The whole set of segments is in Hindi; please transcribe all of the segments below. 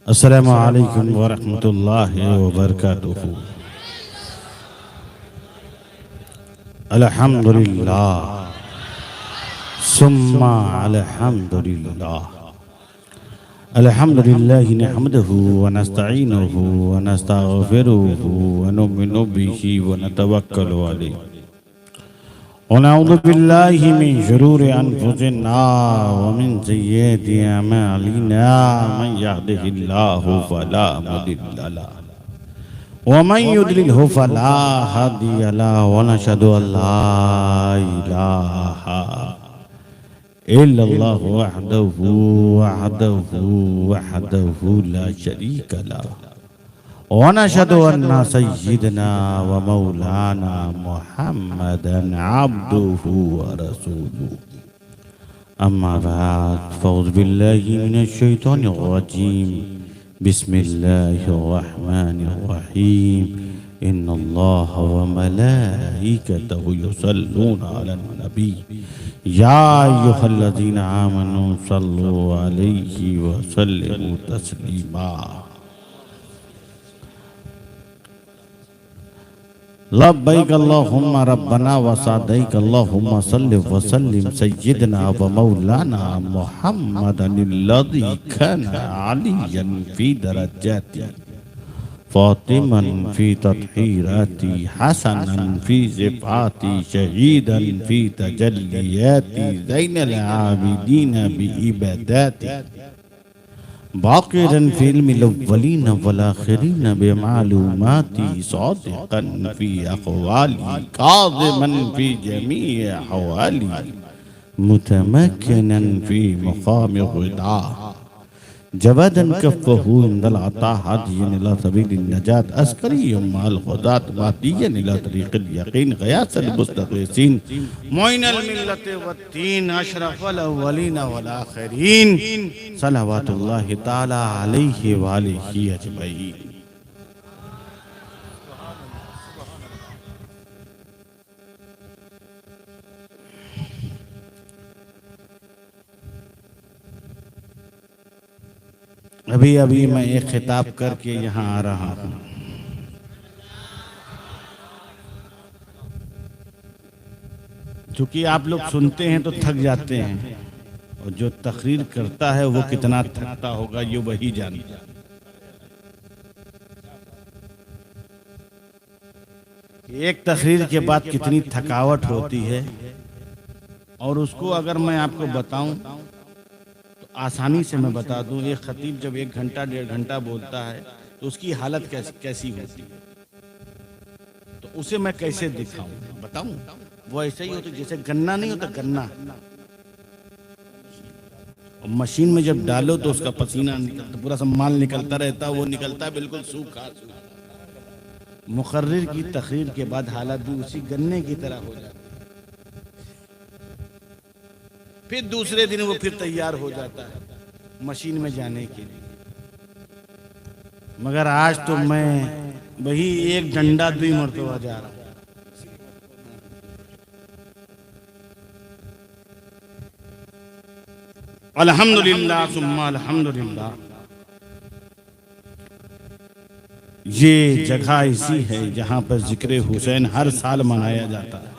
अस्सलामु अलैकुम वरहमतुल्लाहि वबरकातुहू। अल्हम्दुलिल्लाह सुम्मा अल्हम्दुलिल्लाह। अल्हम्दुलिल्लाहि नहमदुहू व नस्तईनुहु व नस्तगफिरुहु व नुमिनु बिही व नतवक्कलु अलैहि व नऊज़ु बिल्लाहि मिन शुरूरि अनफुसिना व मिन सय्यिआति अमालिना मन यहदिहिल्लाहु फला मुदिल्ल लहु व मन युद्लिलहु फला हादिय लहु व नशहदु अल्ला इलाहा इल्लल्लाहु वहदहु ला शरीका लहु व नशहदु अन्ना सय्यिदना व मौलाना मुहम्मदन अब्दुहु व रसूलुहु। अम्मा बाद फ़अऊज़ु बिल्लाहि मिनश शैतानिर रजीम। बिस्मिल्लाहिर रहमानिर रहीम। इन्नल्लाह व मलाइकतहु युसल्लूना अलन नबी या अय्युहल्लज़ीना आमनू सल्लु अलैहि व सल्लिमू तस्लीमा। लब्बैक अल्लाहुम्मा रब्बना व सअदैक अल्लाहुम्मा सल्लि व सल्लिम सय्यिदना व मौलाना मुहम्मदनिल्लज़ी काना अलिय्यन फी दरजाती फातिमन फी तत्हीराती हसनन फी सिफ़ाती शहीदन फी तजल्लियाती ज़ैनल आबिदीन बि इबादाती बाक़िरन फ़िल अव्वलीन वल आख़िरीन बिमालूमाती सादिक़न फ़ी अक़वाली काज़िमन फ़ी जमीइ अहवाली मुतमक्किनन फ़ी मक़ामि ग़िदा जवादन कफ़्फ़हू इंदल अता हादियन इला सबीलिन नजात अस्करिय्युम मअल ग़ुदात महदियन इला तरीक़िल यक़ीन ग़यासल मुस्तग़ीसीन मुइनल मिल्लत वत्तीन अशरफल अव्वलीन वल आख़िरीन सलवातुल्लाहि तआला अलैहि व आलिहि अजमईन। अभी अभी मैं एक खिताब करके यहाँ आ रहा हूँ। चूंकि आप लोग सुनते हैं तो थक जाते हैं और जो तकरीर करता है वो कितना थकता होगा ये वही जानता है। एक तकरीर के बाद कितनी थकावट होती है और उसको अगर मैं आपको बताऊं तो आसानी से मैं बता दूं। एक खतीब जब 1 घंटा 1.5 घंटा बोलता है तो उसकी हालत कैसी होती है, तो उसे मैं कैसे दिखाऊं बताऊं। वो ऐसे ही होता जैसे गन्ना नहीं होता, गन्ना और मशीन में जब डालो तो उसका पसीना निकलता, पूरा सब माल निकलता रहता है, वो निकलता है बिल्कुल सूखा। मुकर्रिर की तकरीर के बाद हालत भी उसी गन्ने की तरह हो जाती है। फिर दूसरे दिन वो फिर तैयार हो जाता है मशीन में जाने के लिए। मगर आज तो मैं वही 1 डंडा 2 मरतबा जा रहा हूं। अल्हम्दुलिल्लाह सुम्मा अल्हम्दुलिल्लाह। ये जगह ऐसी है जहां पर जिक्र हुसैन हर साल मनाया जाता है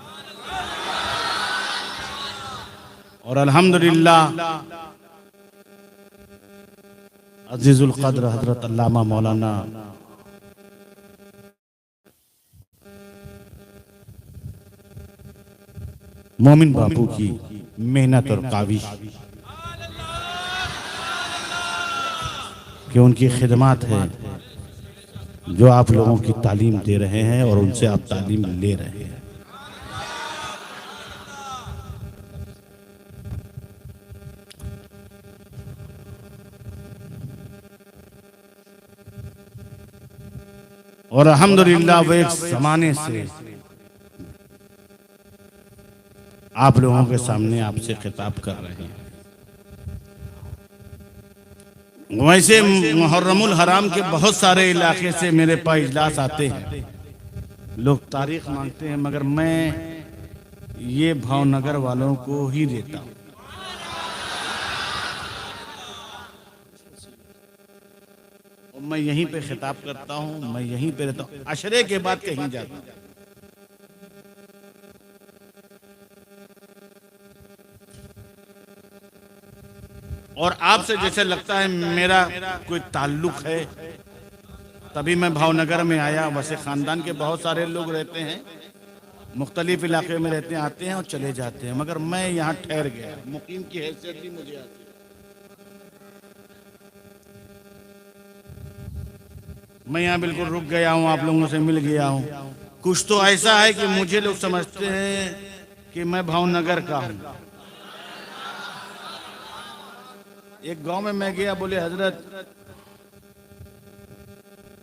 और अल्हम्दुलिल्लाह अजीजुल क़द्र हजरत अल्लामा मौलाना मोमिन बापू की मेहनत और काविश कि उनकी खिदमत है जो आप लोगों की तालीम दे रहे हैं और उनसे आप तालीम ले रहे हैं। और अल्हम्दुलिल्लाह वो एक ज़माने से आप लोगों के सामने आपसे खिताब कर रहे हैं। वैसे मुहर्रमुल हराम के बहुत सारे इलाके से मेरे पास इजलास आते हैं, लोग तारीख मांगते हैं, मगर मैं ये भावनगर वालों को ही देता हूँ। और मैं यहीं पे खिताब करता हूँ, मैं यहीं पे रहता हूँ, अशरे के बाद कहीं जाता हूँ। और आपसे जैसे लगता है मेरा कोई ताल्लुक है, तभी मैं भावनगर में आया। वैसे खानदान के बहुत सारे लोग रहते हैं, मुख्तलिफ इलाके में रहते हैं, आते हैं और चले जाते हैं, मगर मैं यहाँ ठहर गया, मुकीम की हैसियत भी मुझे आती है। मैं यहाँ बिल्कुल रुक गया हूँ, आप लोगों से मिल गया हूँ। कुछ तो ऐसा है कि मुझे लोग समझते हैं कि मैं भावनगर का हूँ। एक गांव में मैं गया, बोले हजरत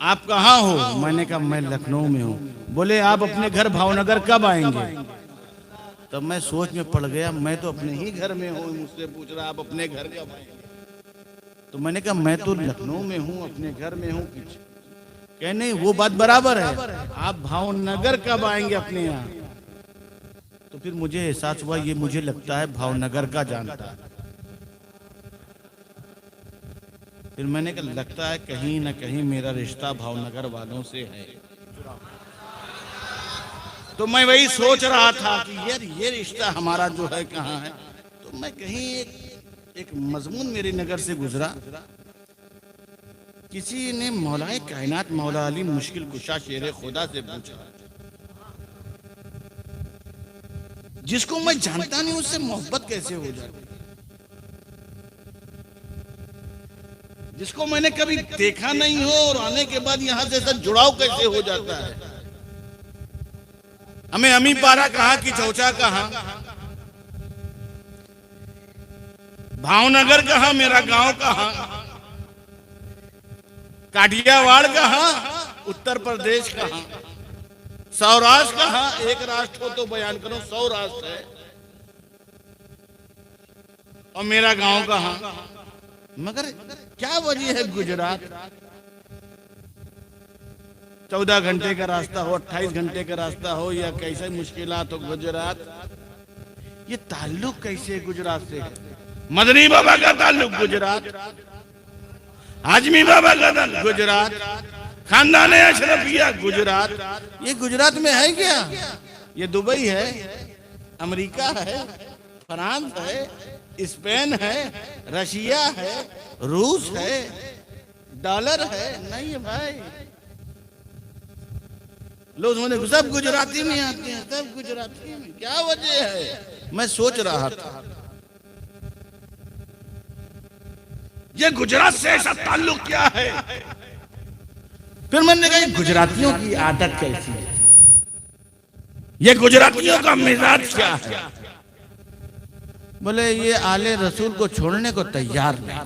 आप कहाँ हो? मैंने कहा मैं लखनऊ में हूँ। बोले आप अपने घर भावनगर कब आएंगे? तब मैं सोच में पड़ गया, मैं तो अपने ही घर में हूँ, मुझसे पूछ रहा आप अपने घर कब आएंगे? तो मैंने कहा मैं तो लखनऊ में हूँ, अपने घर में हूँ। कुछ कह नहीं, वो बात बराबर है, आप भावनगर कब आएंगे अपने यहाँ? तो फिर मुझे एहसास हुआ ये मुझे लगता है भावनगर का जानता है। फिर मैंने कहा लगता है कहीं ना कहीं मेरा रिश्ता भावनगर वालों से है। तो मैं वही सोच रहा था कि यार ये रिश्ता हमारा जो है कहाँ है। तो मैं कहीं एक मजमून मेरी नगर से गुजरा, किसी ने मौलाए कायनात मौला अली मुश्किल कुशा शेर खुदा से पूछा, जिसको मैं जानता नहीं उससे मोहब्बत कैसे हो जाती, जिसको मैंने कभी देखा नहीं हो और आने के बाद यहां से सब जुड़ाव कैसे हो जाता है। हमें अमी पारा कहा कि चौचा कहा, भावनगर कहा, मेरा गांव कहा, काठियावाड़ कहा, उत्तर प्रदेश कहा, सौराष्ट्र कहा। एक राष्ट्र हो तो बयान करो, सौराष्ट्र है, और मेरा गांव कहा। मगर क्या वजह है गुजरात? 14 घंटे का रास्ता हो, 28 घंटे का रास्ता हो, या कैसे मुश्किलात हो गुजरात, ये ताल्लुक कैसे गुजरात से है? मदनी बाबा का ताल्लुक गुजरात, आजमी बाबा का ताल्लुक गुजरात, खानदान अशरफिया गुजरात। ये गुजरात में है क्या? ये दुबई है, अमेरिका है, फ्रांस है, स्पेन है, रशिया है, रूस है, डॉलर है? नहीं है भाई। लोग सब गुजराती में आते हैं, सब गुजराती में, क्या वजह है? मैं सोच रहा था ये गुजरात से ऐसा ताल्लुक क्या है। फिर मैंने कहा गुजरातियों की आदत कैसी है, ये गुजरातियों का मिजाज क्या है? बोले ये आले रसूल को छोड़ने को तैयार नहीं।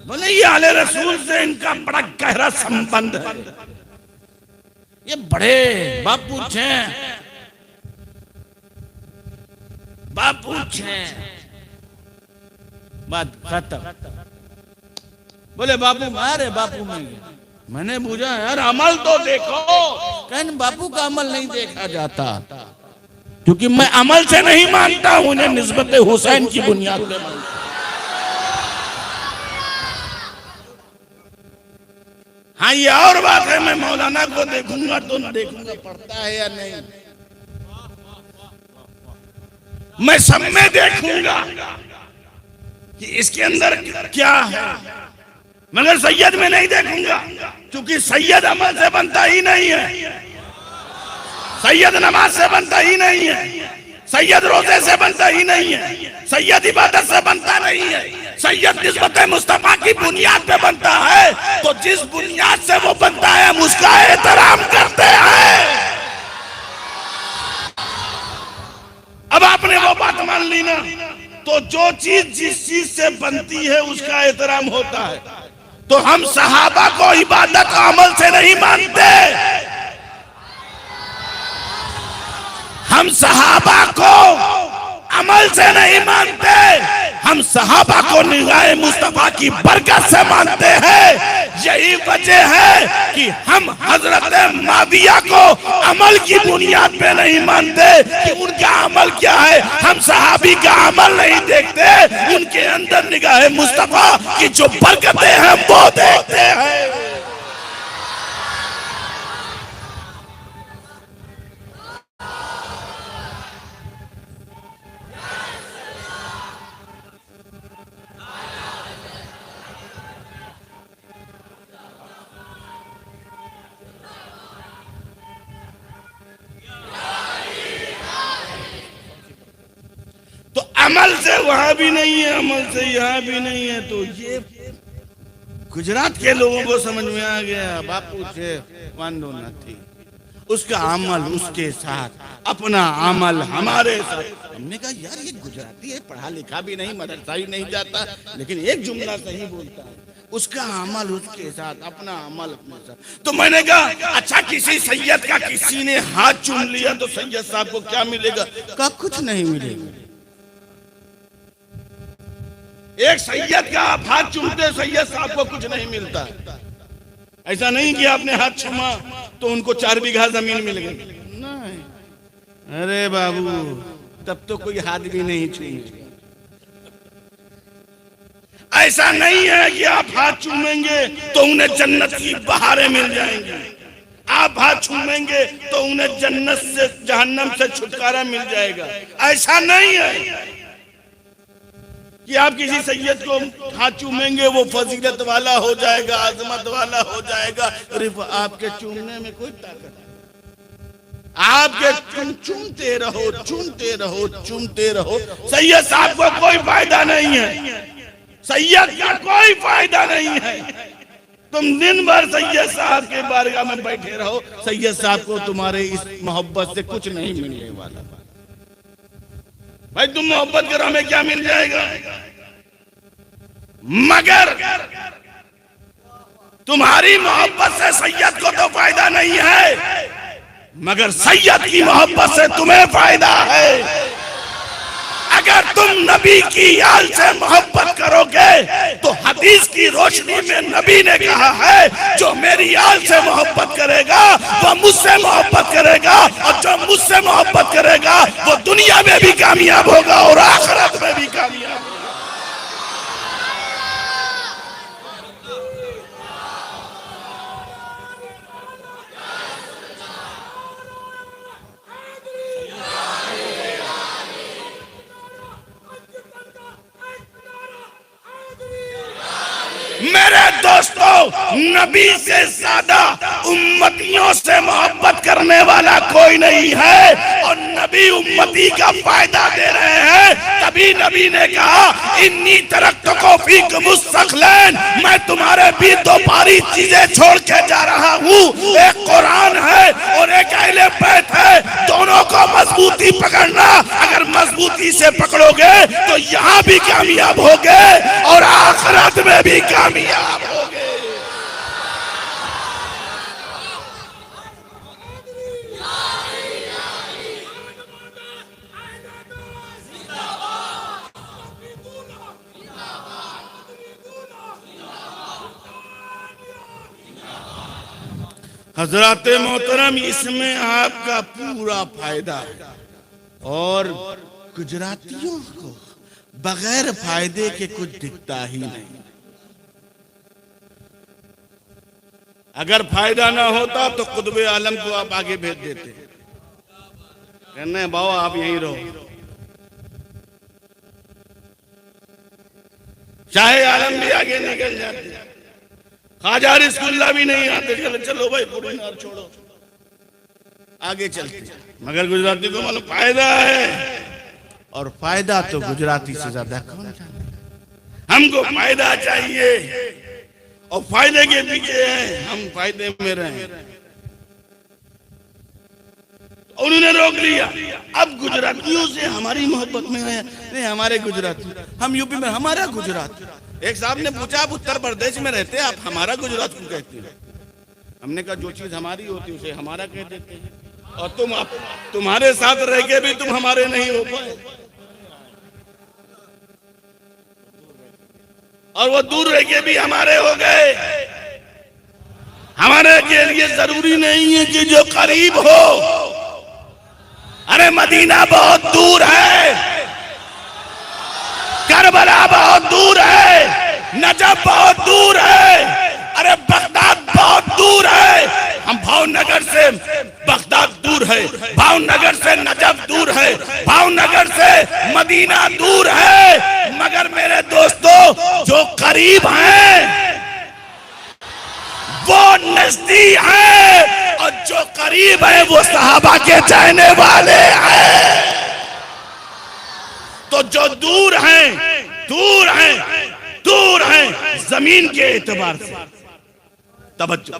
बोले ये आले रसूल से इनका बड़ा गहरा संबंध है, ये बड़े बापू हैं, बापू हैं। बात खत्म। बोले बापू मारे, बापू में मैंने पूछा यार अमल तो देखो। कहने बापू का अमल नहीं देखा जाता, क्योंकि मैं अमल से नहीं मानता हूं, उन्हें निस्बत हुसैन की बुनियाद पे मानता। हाँ ये और बात है, मैं मौलाना को देखूंगा तो देखूंगा पढ़ता है या नहीं, मैं सब में देखूंगा कि इसके अंदर क्या है, मगर सैयद में नहीं देखूंगा, क्योंकि सैयद अमल से बनता ही नहीं है, सैयद नमाज से बनता ही नहीं है, सैयद रोजे से बनता ही नहीं है, सैयद इबादत से बनता नहीं है, सैयद निस्बत मुस्तफा की बुनियाद पे बनता है। तो जिस बुनियाद से वो बनता है हम उसका एहतराम करते हैं। अब आपने वो बात मान ली ना, तो जो चीज जिस चीज से बनती है उसका एहतराम होता है। तो हम सहाबा को इबादत अमल से नहीं मानते, हम सहाबा को अमल से नहीं मानते, हम सहाबा को निगाहे मुस्तफा की बरकत से मानते हैं। यही वजह है कि हम हजरत माविया को अमल की बुनियाद पे नहीं मानते कि उनका अमल क्या है। हम सहाबी का अमल नहीं देखते, उनके अंदर निगाह मुस्तफा की जो बरकतें हैं वो देखते हैं। तो अमल से वहां भी नहीं है, अमल से यहां भी नहीं है। तो ये गुजरात के लोगों को समझ में आ गया, बापू से वांदो न थी, उसका अमल उसके साथ, अपना अमल हमारे साथ। हमने कहा यार ये गुजराती है, पढ़ा लिखा भी नहीं, मदरसा ही नहीं जाता, लेकिन एक जुमला सही बोलता है, उसका अमल उसके साथ, अपना अमल अपने साथ। तो मैंने कहा अच्छा किसी सैयद का किसी ने हाथ चूम लिया तो सैयद साहब को क्या मिलेगा? कहा कुछ नहीं मिलेगा। एक सैयद का आप हाथ चूमते, सैयद साहब को कुछ नहीं मिलता। ऐसा नहीं कि आपने हाथ चूमा तो उनको 4 बीघा जमीन मिल गई, नहीं। अरे बाबू तब तो कोई हाथ भी नहीं छूमे। ऐसा नहीं है कि आप हाथ चूमेंगे तो उन्हें जन्नत की बहारें मिल जाएंगी, आप हाथ चूमेंगे तो उन्हें जन्नत से जहन्नम से छुटकारा मिल जाएगा। ऐसा नहीं है कि आप किसी सैयद को हाथ चूमेंगे वो फजीलत वाला हो जाएगा, आजमत वाला हो जाएगा। अरे आपके चूमने में कोई ताकत है, आपके चूमते रहो, चूमते रहो, चूमते रहो। सैयद साहब को कोई फायदा नहीं है, सैयद का कोई फायदा नहीं है। तुम दिन भर सैयद साहब के बारगाह में बैठे रहो, सैयद साहब को तुम्हारे इस मोहब्बत से कुछ नहीं मिलने वाला। भाई तुम मोहब्बत करो, हमें क्या मिल जाएगा? मगर तुम्हारी मोहब्बत से सैयद को तो फायदा नहीं है, मगर सैयद की मोहब्बत से तुम्हें फायदा है। अगर तुम नबी की आल से मोहब्बत करोगे तो हदीस की रोशनी में नबी ने कहा है जो मेरी आल से मोहब्बत करेगा वो मुझसे मोहब्बत करेगा, और जो मुझसे मोहब्बत करेगा वो दुनिया में भी कामयाब होगा और आखिरत में भी कामयाब होगा। मेरे दोस्तों, नबी से ज्यादा उम्मतियों से मोहब्बत करने वाला कोई नहीं है, और नबी उम्मती का फायदा दे रहे हैं। तभी नबी ने कहा इन्नी तरक्तुको फीक मुस्तखलन, मैं तुम्हारे भी 2 भारी चीजें छोड़ के जा रहा हूँ, एक कुरान है और एक अहले बैत है। दोनों को मजबूती पकड़ना, अगर मजबूती से पकड़ोगे तो यहाँ भी कामयाब होगे और आखिरत में भी कामयाब होगे। हजरत मोहतरम, इसमें आपका पूरा फायदा है, और गुजरातियों को बगैर फायदे के कुछ दिखता ही नहीं। अगर फायदा ना होता तो कुतुब आलम को आप आगे भेज देते, कहना है बाबा आप यहीं रहो, चाहे आलम भी आगे निकल जाते, ख्वाजा रिज़्क़ुल्लाह भी नहीं आते, चलो भाई पूरी नार छोड़ो, आगे चलते। मगर गुजराती को मालूम फायदा है, और फायदा तो गुजराती से ज्यादा कौन जानता है। हमको फायदा चाहिए और फायदे के पीछे हैं, हम फायदे में रहे, उन्होंने रोक लिया। अब गुजरातियों से हमारी मोहब्बत में है, नहीं हमारे गुजराती, हम यूपी में हमारा गुजरात। एक साहब ने पूछा आप उत्तर प्रदेश में रहते हैं, आप हमारा गुजरात क्यों कहते हैं? हमने कहा जो चीज हमारी होती है उसे हमारा कह देते हैं, और तुम्हारे साथ रह के भी तुम हमारे नहीं हो पाए, और वो दूर रह के भी हमारे हो गए। हमारे के लिए जरूरी नहीं है कि जो करीब हो। अरे मदीना बहुत दूर है, करबला बहुत दूर है, नजफ बहुत दूर है, अरे बगदाद बहुत दूर है। हम भावनगर से बगदाद दूर है, भावनगर से नजफ दूर है, भावनगर से मदीना दूर है, मगर मेरे दोस्तों जो करीब हैं वो नजदीक है, और जो करीब है वो सहाबा के चाहने वाले हैं। तो जो दूर हैं, दूर हैं, दूर हैं जमीन के एतबार से, तवज्जो,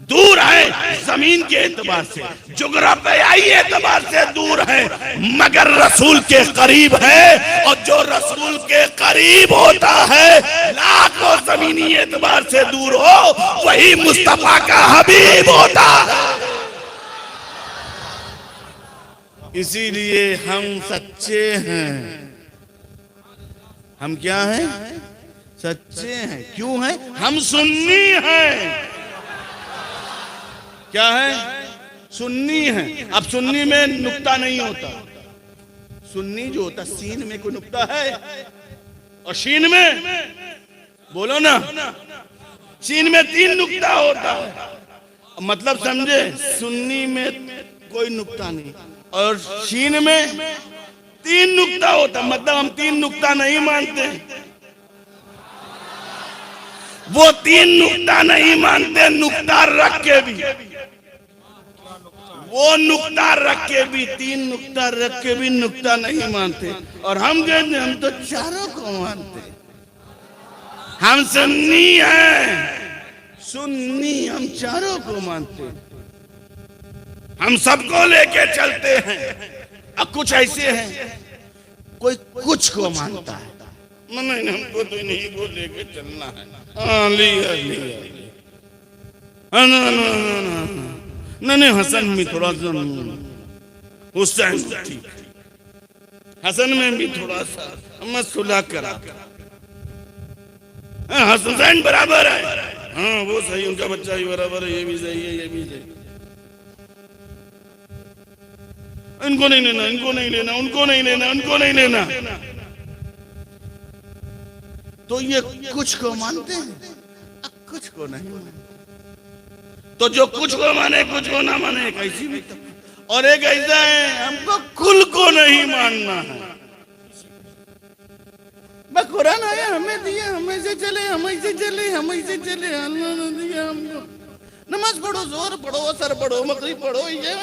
दूर है जमीन के एतबार से, जुग्राफियाई एतबार से दूर है, मगर रसूल के करीब है। और जो रसूल के करीब होता है, लाखों जमीनी एतबार से दूर हो, वही मुस्तफा का हबीब होता है। इसीलिए हम सच्चे हैं। हम क्या हैं? सच्चे हैं। क्यों हैं? हम सुन्नी हैं। क्या है? सुन्नी है। अब सुन्नी में नुक्ता नहीं होता। सुन्नी जो होता, सीन में कोई नुक्ता है, और शीन में, बोलो ना, सीन में 3 नुक्ता होता है। मतलब समझे? सुन्नी में कोई नुक्ता नहीं, और शीन में 3 नुक्ता होता। मतलब हम 3 नुक्ता नहीं मानते, वो 3 नुक्ता नहीं मानते। नुक्ता रख के भी, वो नुक्ता रख के भी, 3 नुक्ता रख के भी नुक्ता नहीं मानते। और हम कहते हम तो चारों को मानते। हम सुन्नी हैं, सुन्नी, हम चारों को मानते। हम सबको लेके चलते हैं। अब कुछ ऐसे हैं, कोई कुछ को मानता है, नहीं हमको तो नहीं को लेके चलना है। नहीं हसन में थोड़ा सा, हुसैन ठीक, हसन में भी थोड़ा सा हम सुलह करा। हुसैन बराबर है, हाँ वो सही, उनका बच्चा भी बराबर है, ये भी सही है, ये भी सही। इनको नहीं लेना, इनको नहीं लेना, उनको नहीं लेना, उनको नहीं लेना। तो ये कुछ को मानते हैं, कुछ को नहीं मानते। तो जो कुछ को माने, कुछ को ना माने, कैसी भी। और एक ऐसा है, हमको कुल को नहीं मानना है। बस कुरान आया, हमें दिया, हमें से चले, हमें से चले, हमें से चले, अल्लाह ने दिया हमको। नमाज पढ़ो, जोर पढ़ो, असर पढ़ो, मगरिब पढ़ो, ये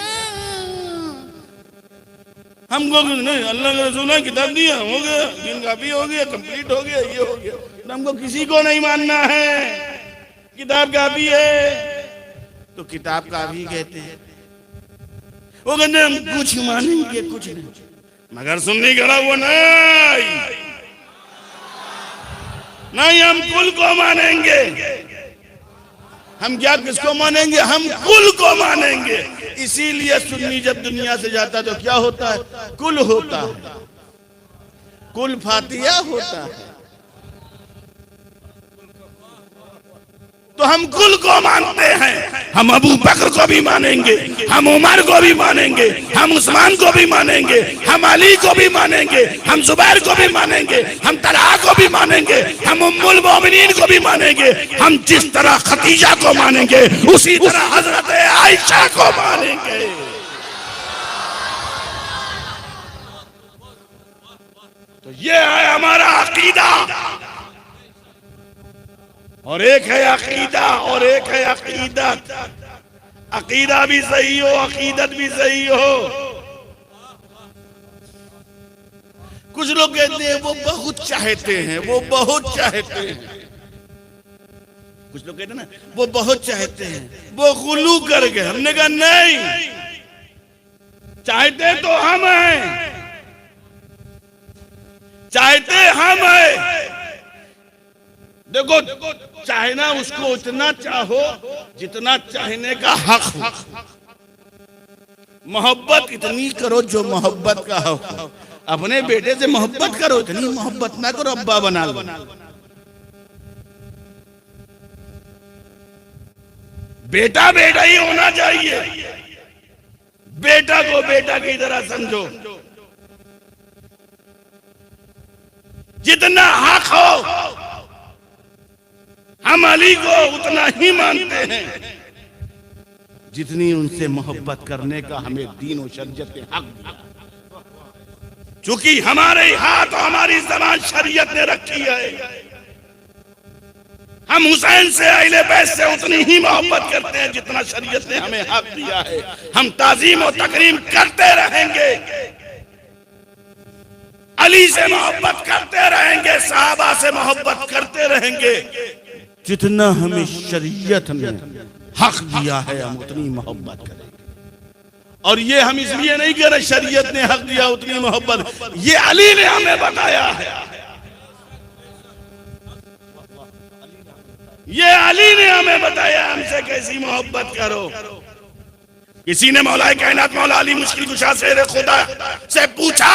हमको नहीं। अल्लाह के रसूल ने किताब दिया, हो गया, दिन काफी हो गया, कंप्लीट हो गया, ये हो गया। हमको किसी को नहीं मानना है, किताब काफी है तो किताब काफी कहते हैं। वो कहते हम कुछ मानेंगे, कुछ नहीं, मगर सुन्नी खड़ा वो नहीं, नहीं हम कुल को मानेंगे। हम क्या किसको मानेंगे? हम कुल को मानेंगे। इसीलिए सुन्नी जब दुनिया से जाता तो क्या होता है? कुल होता है, कुल फातिहा होता है। तो हम कुल को मानते हैं। हम अबू बकर को भी मानेंगे, हम उमर को भी मानेंगे, हम उस्मान को भी मानेंगे, हम अली को भी मानेंगे, हम जुबैर को भी मानेंगे, हम तलहा को भी मानेंगे, हम उम्मुल मोमिनीन को भी मानेंगे। हम जिस तरह खदीजा को मानेंगे, उसी तरह हजरत आयशा को मानेंगे। तो ये है हमारा अकीदा। और एक है अकीदा और एक है अकीदत। अकीदा भी सही हो, अकीदत भी सही हो। कुछ लोग कहते हैं वो बहुत चाहते हैं, वो बहुत चाहते हैं। कुछ लोग कहते हैं ना वो बहुत चाहते हैं, वो गुलू कर गए। हमने कहा नहीं, चाहते तो हम हैं, चाहते हम हैं। देखो, चाहना उसको उतना चाहो जितना चाहने का हक हो। मोहब्बत इतनी करो जो मोहब्बत का हो। अपने बेटे से मोहब्बत करो, इतनी मोहब्बत ना करो अब्बा बना लो। बेटा बेटा ही होना चाहिए, बेटा को बेटा की तरह समझो। जितना हक हो हम अली को उतना ही मानते हैं जितनी उनसे मोहब्बत करने का हमें दीन और शरीयत ने हक दिया। चूंकि हमारे हाथ और हमारी ज़बान शरीयत ने रखी है, हम हुसैन से अहले बैत से उतनी ही मोहब्बत करते हैं जितना शरीयत ने हमें हक दिया है। हम ताज़ीम और तकरीम करते रहेंगे, अली से मोहब्बत करते रहेंगे, सहाबा से मोहब्बत करते रहेंगे। जितना हमें शरीयत ने हक दिया है हम उतनी मोहब्बत करेंगे। और ये हम इसलिए नहीं कह रहे शरीयत ने हक दिया उतनी मोहब्बत, ये अली ने हमें बताया है, ये अली ने हमें बताया हमसे कैसी मोहब्बत करो। किसी ने मौलाए कायनात मौला अली मुश्किल कुशा शेर खुदा से पूछा,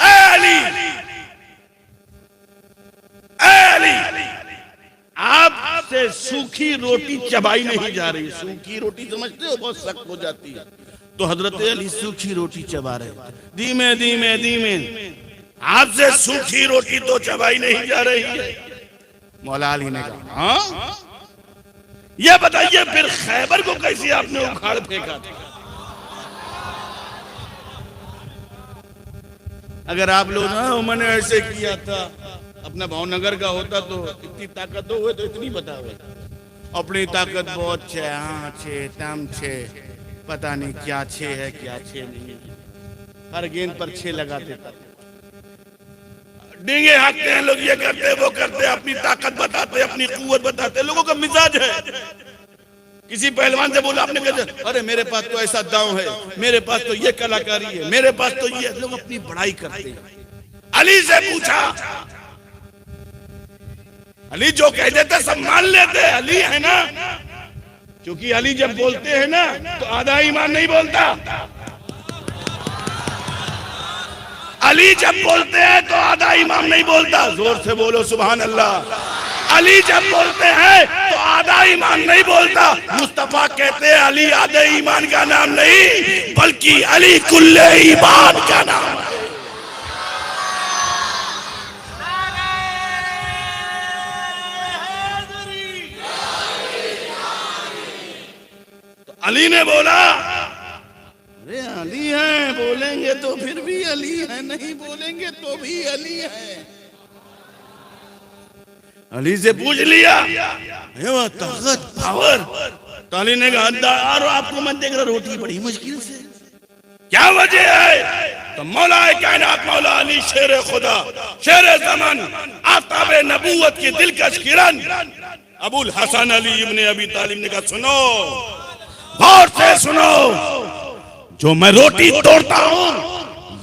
ऐ अली, ऐ अली, आपसे सूखी रोटी चबाई नहीं जा रही। सूखी रोटी समझते हो बहुत सख्त हो जाती है, तो हजरत अली सूखी रोटी चबा रहे, धीमे धीमे धीमे, आपसे सूखी रोटी तो चबाई नहीं जा रही है। मौला अली ने कहा, हाँ, ये बताइए फिर खैबर को कैसे आपने उखाड़ फेंका था? अगर आप लोग ना मैंने ऐसे किया था, अपना भावनगर का होता तो इतनी ताकत हो तो इतनी बतावे, अपनी ताकत बहुत छे, हाँ छे, तम छे, पता नहीं क्या छे है क्या छे नहीं, हर गेंद पर छे लगा देता। डींगे हाँकते हैं लोग, ये करते वो करते, अपनी ताकत बताते, अपनी कुव्वत बताते। लोगों का मिजाज है। किसी पहलवान से बोला, आपने कहा अरे मेरे पास तो ऐसा दांव है, मेरे पास तो ये कलाकारी है, मेरे पास तो ये, लोग अपनी बड़ाई करते हैं। अली से पूछा, अली जो कह देते सब मान लेते, अली है ना, क्योंकि अली जब बोलते हैं ना तो आधा ईमान नहीं बोलता। अली जब बोलते हैं तो आधा ईमान नहीं बोलता। जोर से बोलो सुभान अल्लाह। अली जब बोलते हैं तो आधा ईमान नहीं बोलता। मुस्तफा कहते हैं अली आधे ईमान का नाम नहीं, बल्कि अली कुल्ले ईमान का नाम है। तो अली ने बोला, अरे अली है, बोलेंगे तो फिर भी अली है, नहीं बोलेंगे तो भी अली है। अली से पूछ लिया, वो ताकत पावर। तो अली ने कहा, और आपको मत देख रहा, रोटी बड़ी मुश्किल से, क्या वजह है? तो मौला कायनात मौला अली शेर खुदा, शेर ज़मान, आफताब नबूवत की दिलकश किरण अबुल हसन अली इब्ने अबी तालिब ने कहा, सुनो, गौर से सुनो, जो मैं रोटी तोड़ता हूं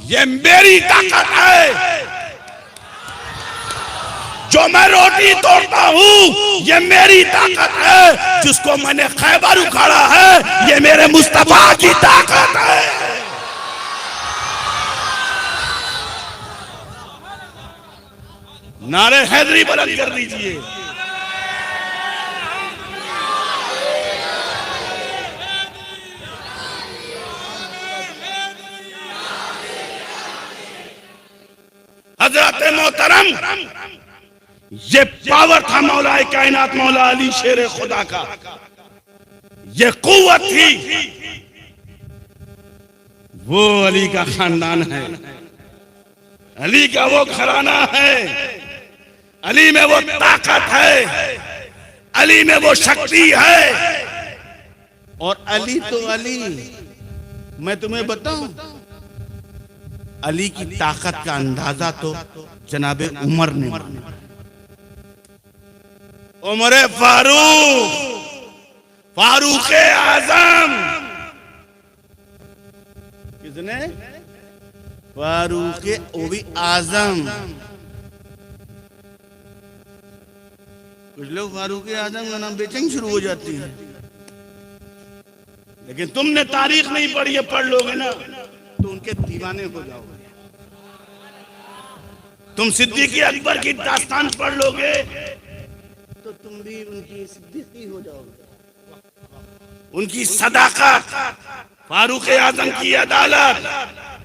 ये मेरी ताकत है। जो मैं रोटी तोड़ता हूं ये मेरी ताकत है। जिसको मैंने खैबर उखाड़ा है ये मेरे मुस्तफा की ताकत है। नारे हैदरी बुलंद कर दीजिए। हजरत मोहतरम, ये पावर था मौला कायनात मौला अली शेर खुदा का, ये कुव्वत थी। वो अली का खानदान है, अली का वो घराना है, अली में वो ताकत है, अली में वो शक्ति है। और अली तो अली, मैं तुम्हें बताऊं, अली की ताकत का अंदाजा तो जनाबे उमर ने माना। उमर फारूक, फारूक आजम, किसने? फारूक वो भी आजम। कुछ लोग फारूक आजम का नाम बेचैन शुरू हो जाती है, लेकिन तुमने तारीख नहीं पढ़ी है, पढ़ लोगे ना तो उनके दीवाने हो जाओगे। तुम सिद्दीक़ अकबर की दास्तान पढ़ लोगे तो तुम भी उनकी सिद्दीक़ी हो जाओगे। उनकी सदाकत, फारूक आजम की अदालत,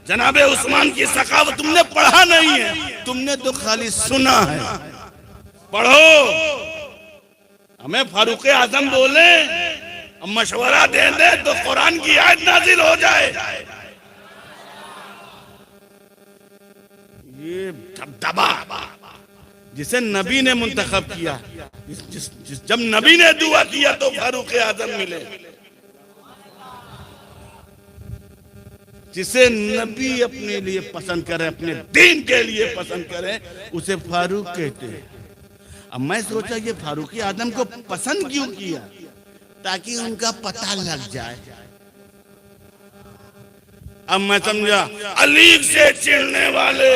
जनाबे उस्मान की सखावत तुमने पढ़ा नहीं है, तुमने तो खाली सुना है। पढ़ो। हमें फारूक आजम बोले, मशवरा दे दे तो कुरान की आयत नाजिल हो जाए। ये दबदबा जिसे नबी ने मुंतखब किया, जब नबी ने दुआ किया तो फारूक आजम मिले। जिसे नबी अपने लिए पसंद करे, अपने दीन के लिए पसंद करे, उसे फारूक कहते हैं। अब मैं सोचा ये फारूक आजम को पसंद क्यों किया, ताकि उनका पता लग जाए। अब मैं समझा अली से चिढ़ने वाले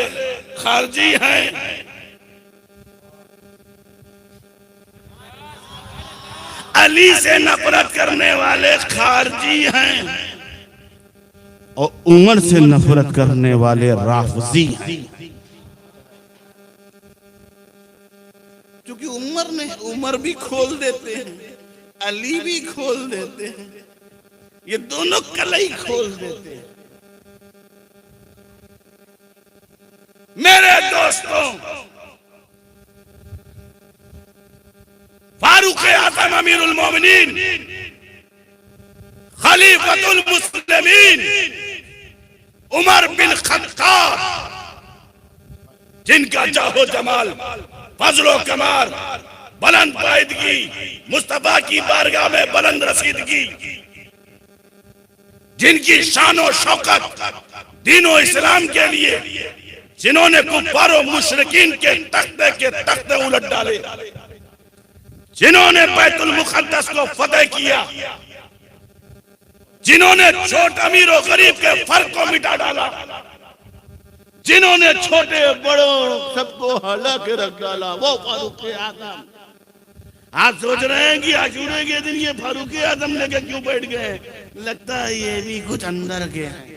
खारजी हैं, अली से नफरत करने वाले खारजी हैं, और उमर से नफरत करने वाले राफजी हैं। क्योंकि उमर भी खोल देते हैं, अली भी खोल देते हैं, ये दोनों कलई खोल देते हैं। मेरे दोस्तों, फारूक आजम अमीरुल मोमिनीन, खलीफतुल मुस्लिमीन, उमर बिन खत्ताब, जिनका जाहो जमाल, फजलो कमाल, बुलंद पायदगी, मुस्तफा की बारगाह में बुलंद रसीदगी, जिनकी शानो शौकत दीनो इस्लाम के लिए, जिन्होंने कुफ्फारों मुशरिकीन के तख्ते उलट डाले, जिन्होंने बैतुल मुक़द्दस को फतेह किया, जिन्होंने छोटे अमीर और गरीब के फर्क को मिटा डाला, जिन्होंने छोटे बड़ों सबको हला के रख डाला, वो फारूक आजम। आज सोच रहे हैं कि आशूरे के दिन ये फारूक आजम लेके क्यों बैठ गए, लगता है ये भी कुछ अंदर के हैं।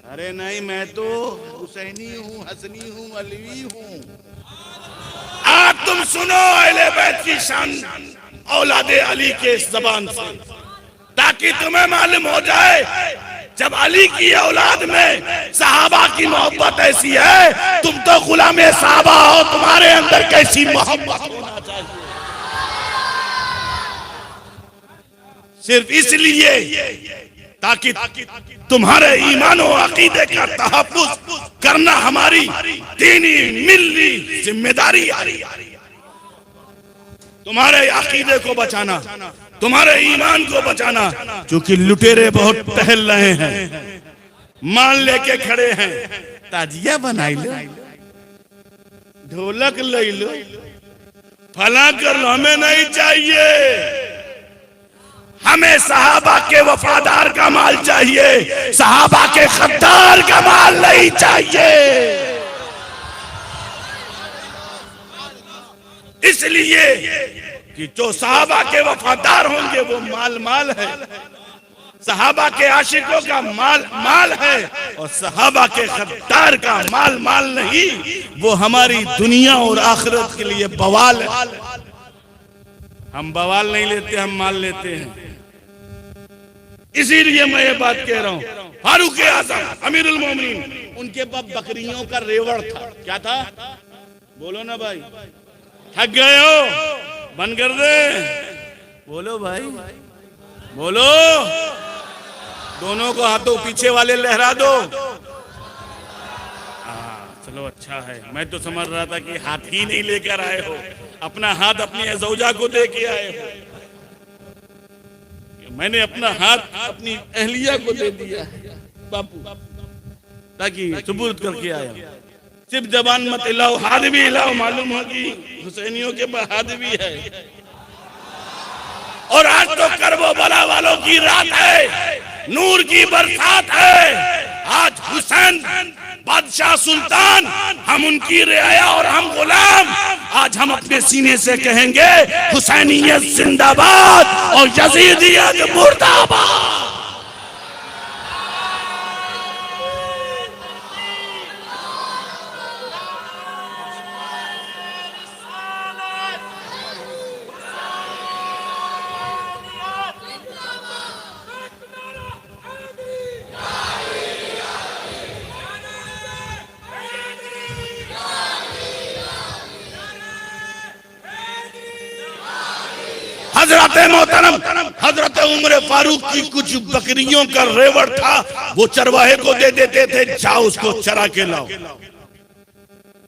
अरे नहीं, मैं तो हुसैनी हूँ, हसनी हूँ, अलवी हूँ। आज तुम सुनो अहले बैत की शान औलादे अली के ज़बान से, ताकि तुम्हें मालूम हो जाए जब अली की औलाद में सहाबा की मोहब्बत ऐसी है, तुम तो गुलामे सहाबा हो, तुम्हारे अंदर कैसी मोहब्बत होना चाहिए। सिर्फ इसलिए ताकि तुम्हारे ईमान और अकीदे का तहफ्फुज़ करना हमारी दीनी मिल्ली जिम्मेदारी है। तुम्हारे अकीदे को बचाना, तुम्हारे ईमान को बचाना। क्योंकि लुटेरे बहुत टहल रहे हैं, मान लेके खड़े हैं, ताजिया बनाई लो, ढोलक ले लो, फला कर लो। हमें नहीं चाहिए, हमें सहाबा के वफादार का माल चाहिए, सहाबा के गद्दार का माल नहीं चाहिए। इसलिए कि जो सहाबा के वफादार होंगे वो माल माल है, सहाबा के आशिकों का माल माल है, और सहाबा के गद्दार का माल माल नहीं, वो हमारी दुनिया और आखिरत के लिए बवाल है। हम बवाल नहीं लेते, हम माल लेते हैं। इसीलिए मैं ये बात कह रहा हूँ, फारूक आजम अमीरुल मोमिनीन, उनके पास बकरियों का रेवड़ था। क्या था? बोलो ना भाई, थक गए हो? बंद कर दे, बोलो भाई, बोलो। दोनों को हाथों पीछे वाले लहरा दो। चलो अच्छा है, मैं तो समझ रहा था कि हाथ ही नहीं लेकर आए हो, अपना हाथ अपनी ज़ौजा को दे के आए हो। मैंने अपना हाथ अपनी अहलिया को दे दिया बापू, ताकि सुबूत करके आया। सिर्फ जबान मत हिलाओ, हाथ भी हिलाओ, मालूम हो कि हुसैनियों के पास हाथ भी है। और आज तो करबो बला वालों की रात है, नूर की बरसात है। आज हुसैन बादशाह सुल्तान, हम उनकी रियाया और हम गुलाम। आज हम अपने सीने से कहेंगे हुसैनियत जिंदाबाद और यजीदियत मुर्दाबाद। हजरत मोहतरम हजरत उमर फारूक की कुछ बकरियों का रेवड़ था, वो चरवाहे को दे देते थे, जाओ उसको चरा के लाओ।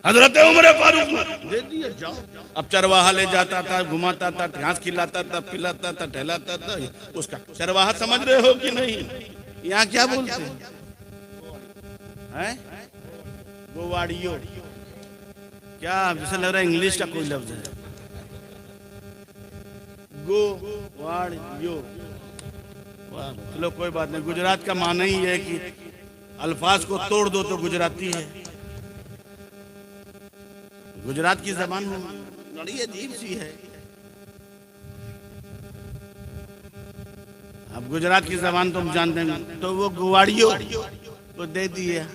हजरत उमर फारूक ने दे दिया, जाओ। अब चरवाहा ले जाता था, घुमाता था, घास खिलाता था, पिलाता था, टहलाता था। उसका चरवाहा समझ रहे हो कि नहीं? यहाँ क्या बोलते हैं? गोवाड़ियो, क्या जैसे लग रहा है इंग्लिश का कोई लफ्ज है। गोवाड़ियो, चलो कोई बात नहीं। गुजरात का माना ही है कि अल्फाज को तोड़ दो तो गुजराती है। गुजरात की जबान बड़ी अजीब सी है। अब गुजरात की जबान तुम जानते हैं, तो वो गुवाड़ियो को दे दिया,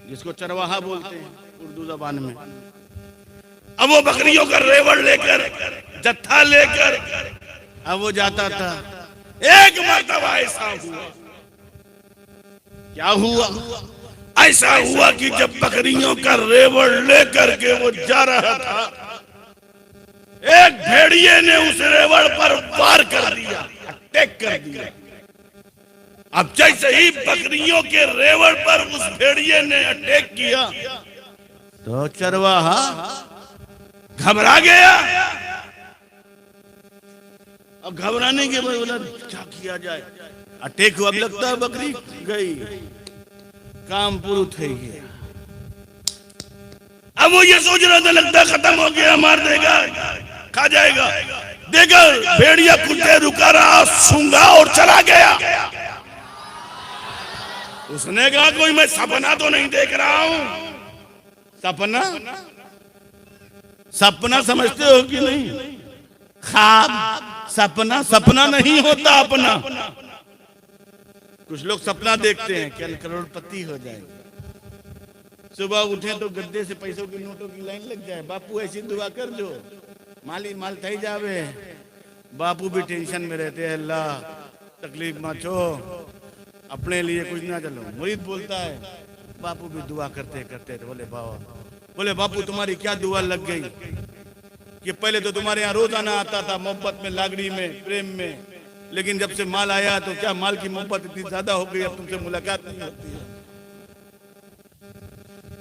जिसको चरवाहा बोलते हैं उर्दू जबान में। अब वो बकरियों का रेवड़ लेकर, जत्था लेकर अब वो जाता था। एक मर्तबा ऐसा हुआ, क्या हुआ? ऐसा हुआ कि जब बकरियों का रेवड़ लेकर के वो जा रहा था, एक भेड़िए ने उस रेवड़ पर वार कर दिया, अटैक कर दिया। अब जैसे ही बकरियों के रेवड़ पर उस भेड़िए ने अटैक किया तो चरवाहा घबरा गया। अब घबराने के बाद बोला क्या किया जाए, अटैक हुआ, अब लगता है बकरी गई, काम पूरा थे गया। अब वो ये सोच रहा था लगता खत्म हो गया, मार देगा, खा जाएगा। देखा भेड़िया कुत्ते रुका रहा, सूंघा और चला गया। उसने कहा कोई मैं सपना तो नहीं देख रहा हूं। सपना, सपना समझते हो कि नहीं? ख्वाब, सपना, सपना नहीं होता अपना। कुछ लोग सपना देखते हैं कि करोड़पति हो जाएंगे, सुबह उठे तो गद्दे से पैसों की नोटों की लाइन लग जाए। बापू ऐसी दुआ कर जो माली माल थई जावे। बापू भी टेंशन में रहते हैं, अल्लाह तकलीफ मत हो, अपने लिए कुछ ना चलो। मुरीद बोलता है, बापू भी दुआ करते करते बोले बापू तुम्हारी क्या दुआ लग गई कि पहले तो तुम्हारे यहाँ रोजाना आता था, मोहब्बत में, लागड़ी में, प्रेम में, लेकिन जब से माल आया तो क्या माल की मोहब्बत इतनी ज्यादा हो गई, अब तुमसे मुलाकात नहीं होती है।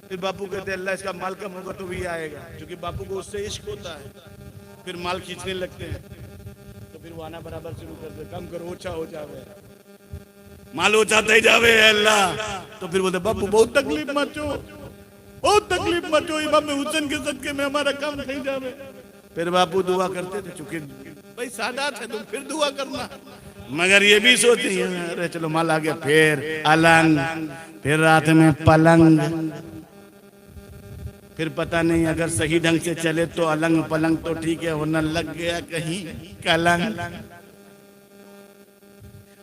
फिर बापू कहते अल्लाह इसका माल कम होगा तो भी आएगा, क्योंकि बापू को उससे इश्क होता है। फिर माल खींचने लगते हैं तो फिर वो आना बराबर शुरू कर दे, कम करो, ओछा हो जावे, माल ओछाते ही जावे अल्लाह। तो फिर बोलते बापू बहुत तकलीफ मचो, बहुत तकलीफ मचो, इमाम हुसैन के सदके में हमारा काम नहीं जावे। फिर बापू दुआ करते थे, चूंकि भाई सादात है तो फिर दुआ करना, मगर ये भी सोचते हैं अरे चलो माल आ गया, फिर अलंग, फिर रात में पलंग, फिर पता नहीं अगर सही ढंग से चले तो अलंग पलंग तो ठीक है, वरना लग गया कहीं कलंग।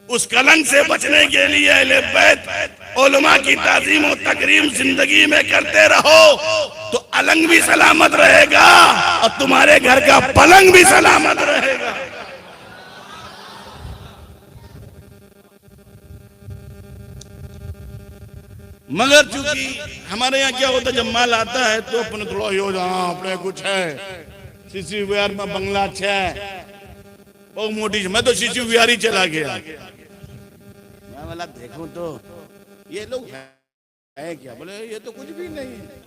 उस कलंक से बचने के लिए अहले बैत उलमा की ताजीम और तकरीम जिंदगी में करते रहो तो अलंग भी सलामत रहेगा और तुम्हारे घर का पलंग भी सलामत रहेगा। मगर चूंकि हमारे यहाँ क्या होता है, जब माल आता है तो अपने थोड़ा हो जाओ, अपने कुछ है सीसी विहार में बंगला है बहुत मोटी, मैं तो सीसी विहार ही चला गया। मैं बोला देखूं तो ये लोग है क्या, बोले ये तो कुछ भी नहीं है,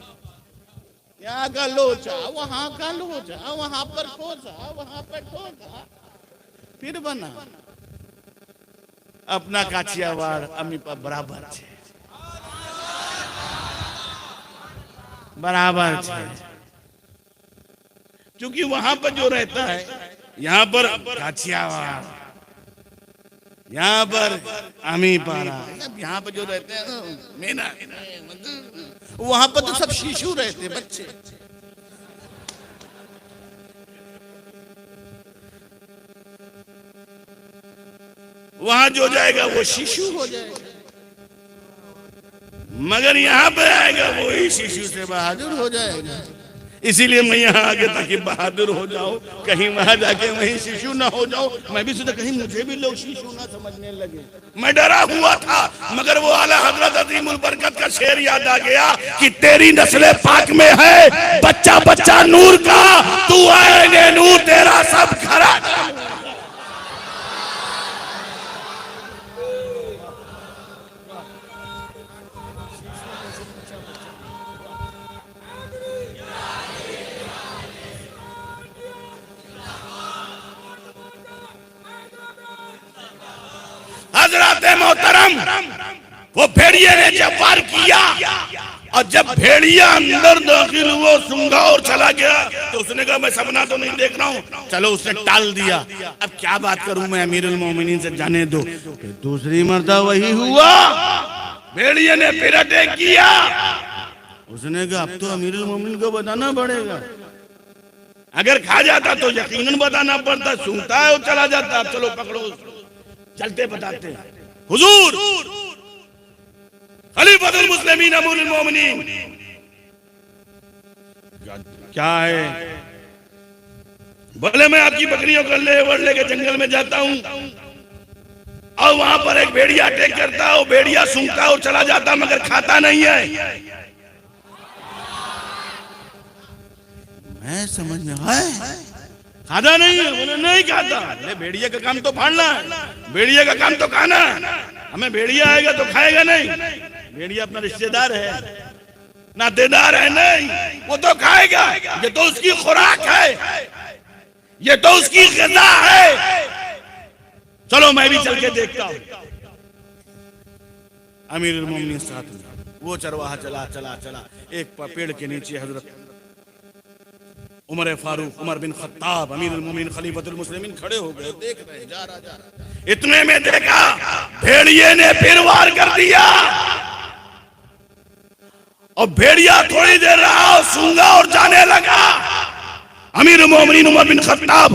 यहाँ का लोचा, वहाँ का लोचा, वहाँ पर खोसा, वहाँ पर खोसा, फिर बना अपना काछियावाड़ अमी पर बराबर है, बराबर है। क्योंकि वहां पर जो रहता है, यहाँ पर काछियावाड़, यहाँ पर अमी पारा, यहाँ पर जो रहते हैं ना मेना, वहां पर तो सब शिशु रहते, बच्चे। वहां जो जाएगा वो शिशु हो जाएगा, मगर यहाँ पे आएगा वो ही शिशु से बहादुर हो जाएगा। इसीलिए मैं यहाँ आगे ताकि बहादुर हो जाओ, कहीं वहां जाके वहीं शिशु ना हो जाओ। मैं भी सोचा कहीं मुझे भी लोग शिशु ना समझने लगे, मैं डरा हुआ था। मगर वो आला हजरत अजीमुल बरकत का शेर याद आ गया कि तेरी नस्ल पाक में है बच्चा बच्चा नूर का, तू आएंगे नूर तेरा सब घराना। हजरत मोहतरम वो भेड़िए ने जब वार किया और जब भेड़िया अंदर दाखिल हुआ सूंघा और चला गया तो उसने कहा मैं सपना तो नहीं देख रहा हूँ। चलो उसने टाल दिया। अब क्या बात करूं मैं, अमीरुल मोमिनीन से जाने दो। फिर दूसरी मर्तबा वही हुआ, भेड़िए ने फिर अटैक किया। उसने कहा अब तो अमीरुल मोमिनीन को बताना पड़ेगा। अगर खा जाता तो यकीनन बताना पड़ता, सूंघता है और चला जाता। अब चलो पकड़ो, चलते बताते हैं। हुजूर खलीफतुल मुस्लिमीन अमीरुल मोमिनीन क्या है? बोले मैं आपकी बकरियों को लेके जंगल में जाता हूँ और वहां पर एक भेड़िया अटैक करता है, भेड़िया सूंघता और चला जाता मगर खाता नहीं है। मैं समझ में आया खाता नहीं है, बोले नहीं खाता। अरे भेड़िया का काम तो फाड़ना है, भेड़िया का काम तो खाना है। हमें भेड़िया आएगा तो खाएगा नहीं, भेड़िया अपना रिश्तेदार है, नातेदार है, नहीं वो तो खाएगा। ये तो उसकी खुराक है, ये तो उसकी ग़िज़ा है। चलो मैं भी चल के देखता हूं। अमीरुल मोमिनीन साथ में वो चरवाहा चला चला चला। एक पेड़ के नीचे हजरत उमर फारूक उमर बिन खत्ताब अमीरुल मोमिनीन खलीफतुल मुस्लिमीन खड़े हो गए, देख रहे जा रहा। इतने में देखा भेड़िए ने फिर वार कर दिया और भेड़िया थोड़ी देर रहा, सूंघा और जाने लगा। अमीरुल मोमिनीन उमर बिन खत्ताब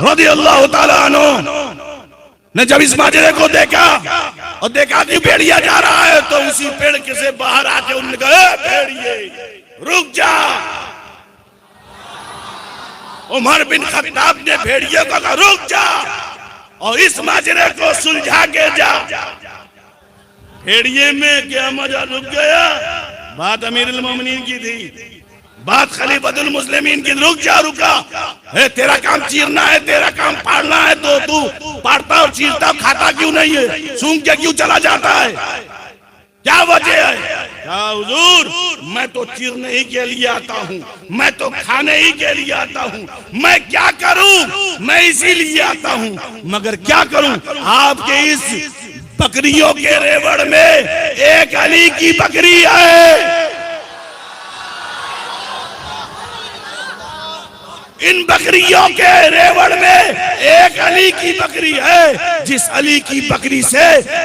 रज़ियल्लाहु ताला अन्हु ने जब इस माजरे को देखा और देखा कि भेड़िया जा रहा है तो उसी पेड़ के से बाहर आके उन्होंने कहा भेड़िए रुक जा। उमर बिन खत्ताब ने भेड़िए को कहा रुक जा और इस माजरे को सुलझा के जा। भेड़िए में क्या मजा, रुक गया। बात अमीरुल मोमिनीन की थी, बात खलीफतुल मुस्लिमीन की। रुक जा, रुका है, तेरा काम चीरना है, तेरा काम फाड़ना है तो तू फाड़ता और चीरता खाता क्यों नहीं है? सूंघ के क्यों चला जाता है? क्या वजह है? क्या हुजूर मैं तो चीरने ही के लिए आता हूँ, मैं तो खाने ही के लिए आता हूँ। मैं क्या करूँ? मैं इसीलिए आता हूँ मगर क्या करूँ? आपके इस बकरियों के रेवड़ में एक अली की बकरी है। इन बकरियों के रेवड़ में एक अली की बकरी है, जिस अली की बकरी से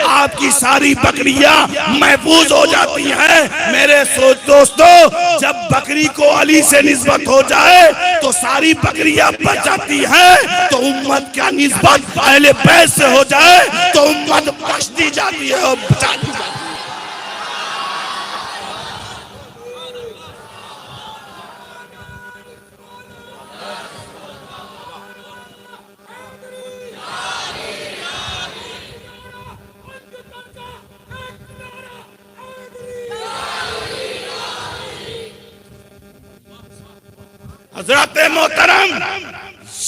आपकी सारी बकरियां महफूज हो जाती हैं। मेरे दोस्तों, जब बकरी को अली से निस्बत हो जाए तो सारी बकरियां बच जाती हैं। तो उम्मत का निस्बत अहले बैत से हो जाए तो उम्मत बख्श दी जाती है और बचा दी जाती है। हजरत मोहतरम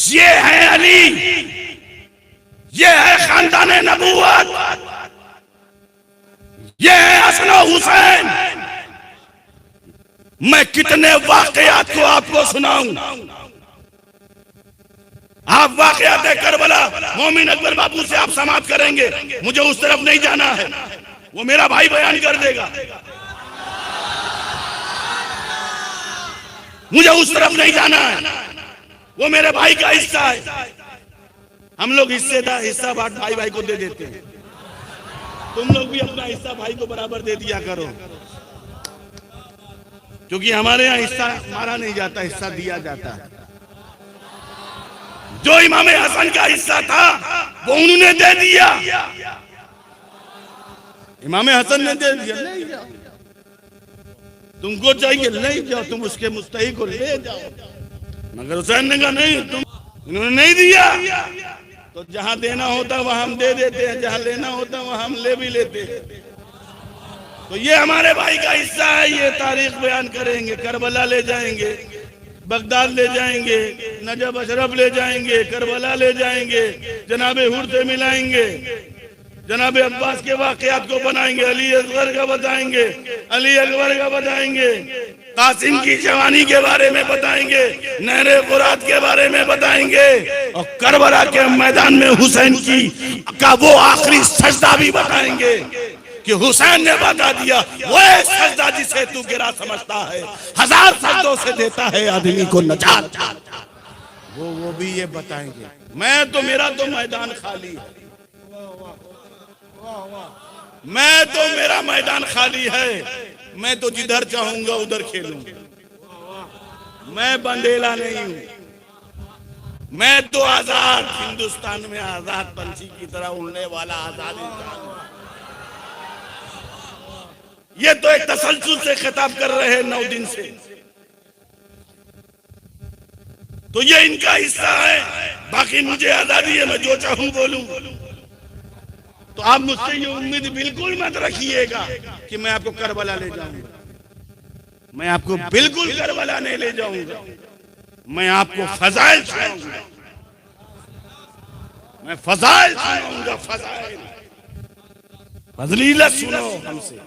ये है अली, ये है खानदान नबूवत, ये है हसन और हुसैन। मैं कितने वाकयात को आपको सुनाऊं। आप वाकयात करबला मोमिन अकबर बाबू से आप समाप्त करेंगे, मुझे उस तरफ नहीं जाना है, वो मेरा भाई बयान कर देगा। मुझे उस तरफ नहीं जाना है, वो मेरे भाई का हिस्सा है। हम लोग हिस्सा बांट भाई भाई को दे देते हैं। तुम लोग भी अपना हिस्सा भाई को बराबर दे दिया करो, क्योंकि हमारे यहाँ हिस्सा मारा नहीं जाता, हिस्सा दिया जाता है। जो इमाम हसन का हिस्सा था वो उन्होंने दे दिया, इमाम हसन ने दे दिया। नहीं जाओ, तुमको चाहिए नहीं जाओ, तुम उसके मुस्तहिक को ले जाओ। मगर हुसैन ने कहा नहीं, तुम इन्होंने नहीं दिया तो जहां देना होता वहां हम दे देते हैं, जहां लेना होता वहां हम ले भी लेते हैं। तो ये हमारे भाई का हिस्सा है। ये तारीख बयान करेंगे, करबला ले जाएंगे, बगदाद ले जाएंगे, नजब अशरफ ले जाएंगे, करबला ले जाएंगे, जनाबे हुर से मिलाएंगे, जनाबे अब्बास के वाकयात को बनाएंगे, अली असगर का बताएंगे, अली अकबर का बताएंगे, कासिम की जवानी के बारे में बताएंगे, नहरे फुरात के बारे में बताएंगे, और करबला के मैदान में हुसैन का वो आखिरी सजदा भी बताएंगे कि हुसैन ने बता दिया, वो सजदा जिसे तू गिरा समझता है, 1000 सजदों से देता है आदमी को नजात। वो भी ये बताएंगे। मेरा तो मैदान खाली है, मेरा मैदान खाली है। मैं तो जिधर चाहूंगा उधर खेलूंगा। मैं बंदेला नहीं हूं, मैं तो आजाद, हिंदुस्तान में आजाद पंछी की तरह उड़ने वाला आजाद इंसान। ये तो एक तसलसल से खिताब कर रहे हैं 9 दिन से, तो ये इनका हिस्सा है। बाकी मुझे आजादी है, मैं जो चाहूं बोलूं। तो आप मुझसे ये उम्मीद बिल्कुल मत रखिएगा कि मैं आपको करबला ले जाऊंगा। मैं आपको बिल्कुल करबला नहीं ले जाऊंगा। मैं आपको फजाइल सुनाऊंगा, मैं फजाइल सुनाऊंगा, फजाइल, फजलीलत सुनो हमसे,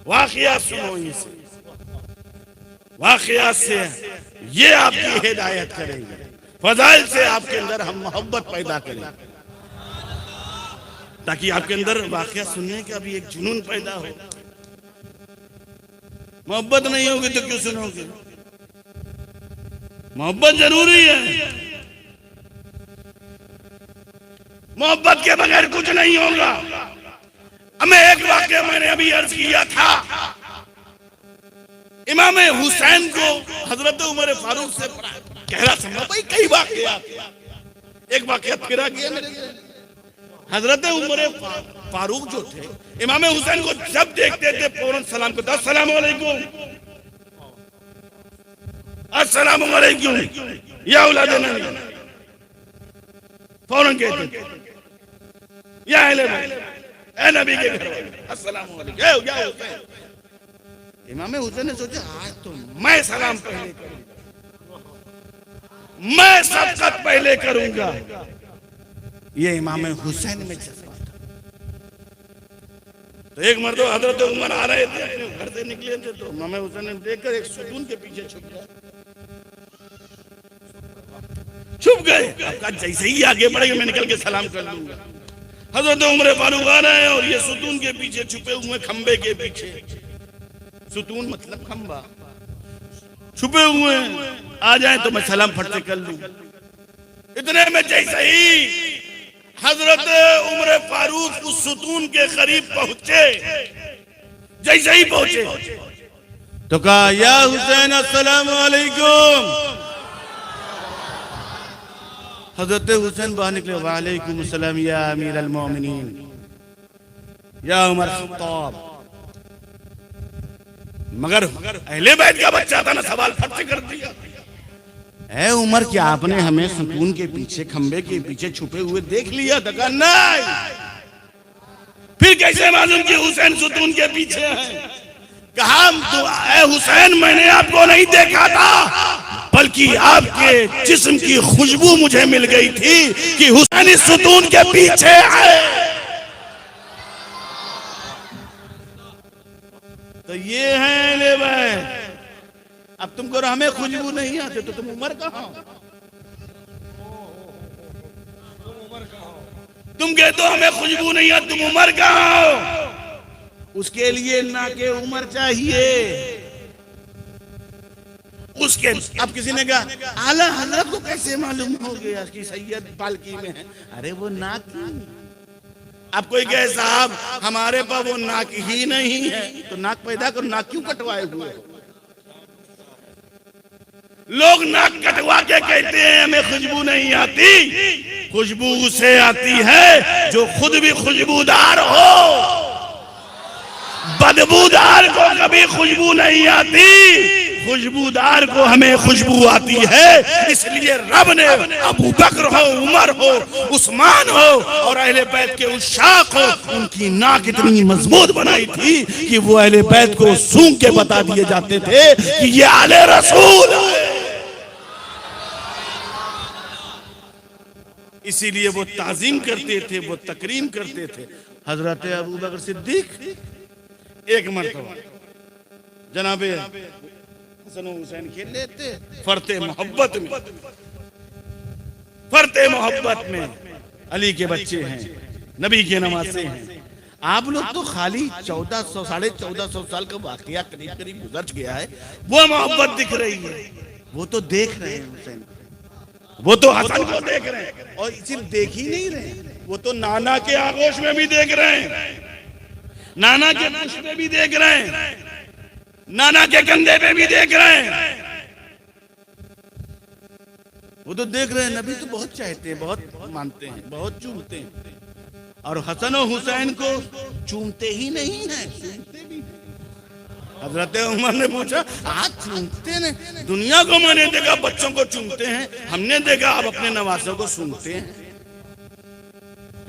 वाक़ियात सुनो इनसे। वाक़ियात से ये आपकी हिदायत करेंगे, फजाइल से आपके अंदर हम मोहब्बत पैदा करेंगे, ताकि आपके अंदर वाक़या सुनने का भी एक जुनून पैदा हो। मोहब्बत नहीं होगी तो क्यों सुनोगे? मोहब्बत जरूरी है। मोहब्बत के बगैर कुछ नहीं होगा। हमें एक वाक़या मैंने अभी अर्ज किया था, इमाम हुसैन को हजरत उमर फारूक से गहरा संबंध। भाई कई वाक़या, एक वाक़या फिर आ गया मेरे। हजरत उमर फारूक जो थे, इमाम हुसैन को जब देखते थे फौरन सलाम करते, अस्सलाम वालेकुम, अस्सलाम वालेकुम या औलाद नबी, फौरन कहते या अहले बैत, ए नबी के घर वाले, अस्सलाम वालेकुम या हुसैन। इमाम हुसैन ने सोचा आज तो मैं सलाम पहले करूंगा, मैं सबकत पहले करूंगा। ये इमाम हुसैन में जज्बा था। तो एक मर्दो हजरत उमर आ रहे थे, अपने घर से निकले थे, तो इमाम हुसैन ने देखकर एक सुतून के पीछे छुप गए। आपका जैसे ही आगे बढ़ेगा मैं निकल के सलाम कर लूंगा। हजरत उमर फारूक आ रहे हैं और ये सुतून के पीछे छुपे हुए, खंबे के पीछे, सुतून मतलब खंबा, छुपे हुए आ जाए तो मैं सलाम फट से कर लूं। इतने में जैसे ही हजरत उमर फारूक उस सुतून के करीब पहुंचे, जैसे ही पहुंचे तो कहा या हुसैन अस्सलाम वालेकुम। हजरत हुसैन बाहर निकले, वालेकुम अस्सलाम या अमीर अल मोमिनीन या उमर खत्ताब। मगर अहले बैत का बच्चा था ना, सवाल फट से कर दिया, ऐ उमर क्या आपने हमें सुतून के पीछे, खंबे के पीछे छुपे हुए देख लिया था? कहा नहीं। फिर कैसे मालूम कि हुसैन सुतून के पीछे है? कहा ऐ हुसैन मैंने आपको नहीं देखा था, बल्कि आपके जिस्म की खुशबू मुझे मिल गई थी कि हुसैन इस सुतून के पीछे है। तो ये है अहले बैत। अब तुमको हमें खुशबू नहीं आते तो तुम उमर कहाँ हो? तुम कहते हो हमें खुशबू नहीं आती, तुम उमर कहाँ हो? उसके लिए ना के उमर चाहिए। उसके अब किसी ने कहा आला हजरत को कैसे मालूम हो गया कि सैयद पालकी में है? अरे वो नाक, अब कोई कहे साहब हमारे पास वो नाक ही नहीं है, तो नाक पैदा करो, नाक क्यों कटवाए हुए? लोग नाक कटवा के कहते हैं हमें खुशबू नहीं आती। खुशबू उसे आती है जो खुद भी खुशबूदार हो, बदबूदार को कभी खुशबू नहीं आती। खुशबूदार को हमें खुशबू आती है, इसलिए रब ने अबू बकर हो, उमर हो, उस्मान हो और अहले बैत के उशाक हो, उनकी नाक इतनी मजबूत बनाई थी कि वो अहले बैत को सूंघ के बता दिए जाते थे कि ये आले रसूल है। इसीलिए वो ताजीम करते थे, वो तकरीम करते थे। हजरत अबू बकर सिद्दीक एक मरतबा जनाबे हसन हुसैन खेल लेते फरते मोहब्बत में, फरते मोहब्बत में अली के बच्चे हैं, नबी के नवासे हैं। आप लोग तो खाली 1400 1450 साल का वाकया करीब करीब गुजर गया है, वो मोहब्बत दिख रही है, वो तो देख रहे हैं हुसैन, वो तो हसन को देख रहे हैं, और सिर्फ देख ही नहीं रहे, वो तो नाना के आगोश में भी देख रहे हैं, नाना के पुष्प में भी देख रहे हैं, नाना के कंधे पे भी देख रहे हैं, वो तो देख रहे हैं। नबी तो बहुत चाहते हैं, बहुत मानते हैं, बहुत चूमते हैं, और हसन और हुसैन को चूमते ही नहीं है, चूमते भी नहीं। हजरत उमर ने पूछा, आज चूमते नहीं? दुनिया को मैंने देखा बच्चों को चूमते हैं, हमने देखा आप अपने नवासों को सूंघते हैं।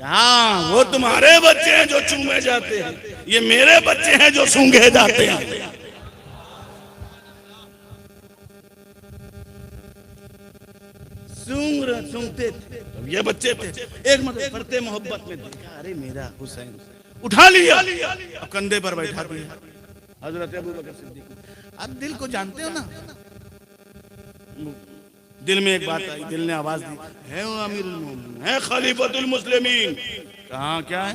हाँ, वो तुम्हारे बच्चे हैं जो चूमे जाते हैं, ये मेरे बच्चे हैं जो सूंघे जाते हैं। सूंघते थे, ये बच्चे थे। एक मतलब फरते मोहब्बत में देखा, अरे मेरा हुसैन, उठा लिया, अब कंधे पर बैठा दिया। हजरत अबू बकर सिद्दीक, आप दिल को जानते हो ना, दिल में एक बात आई, दिल ने आवाज दी, है वो अमीरुल मोमिनीन, है खलीफतुल मुस्लिमीन। कहाँ क्या है?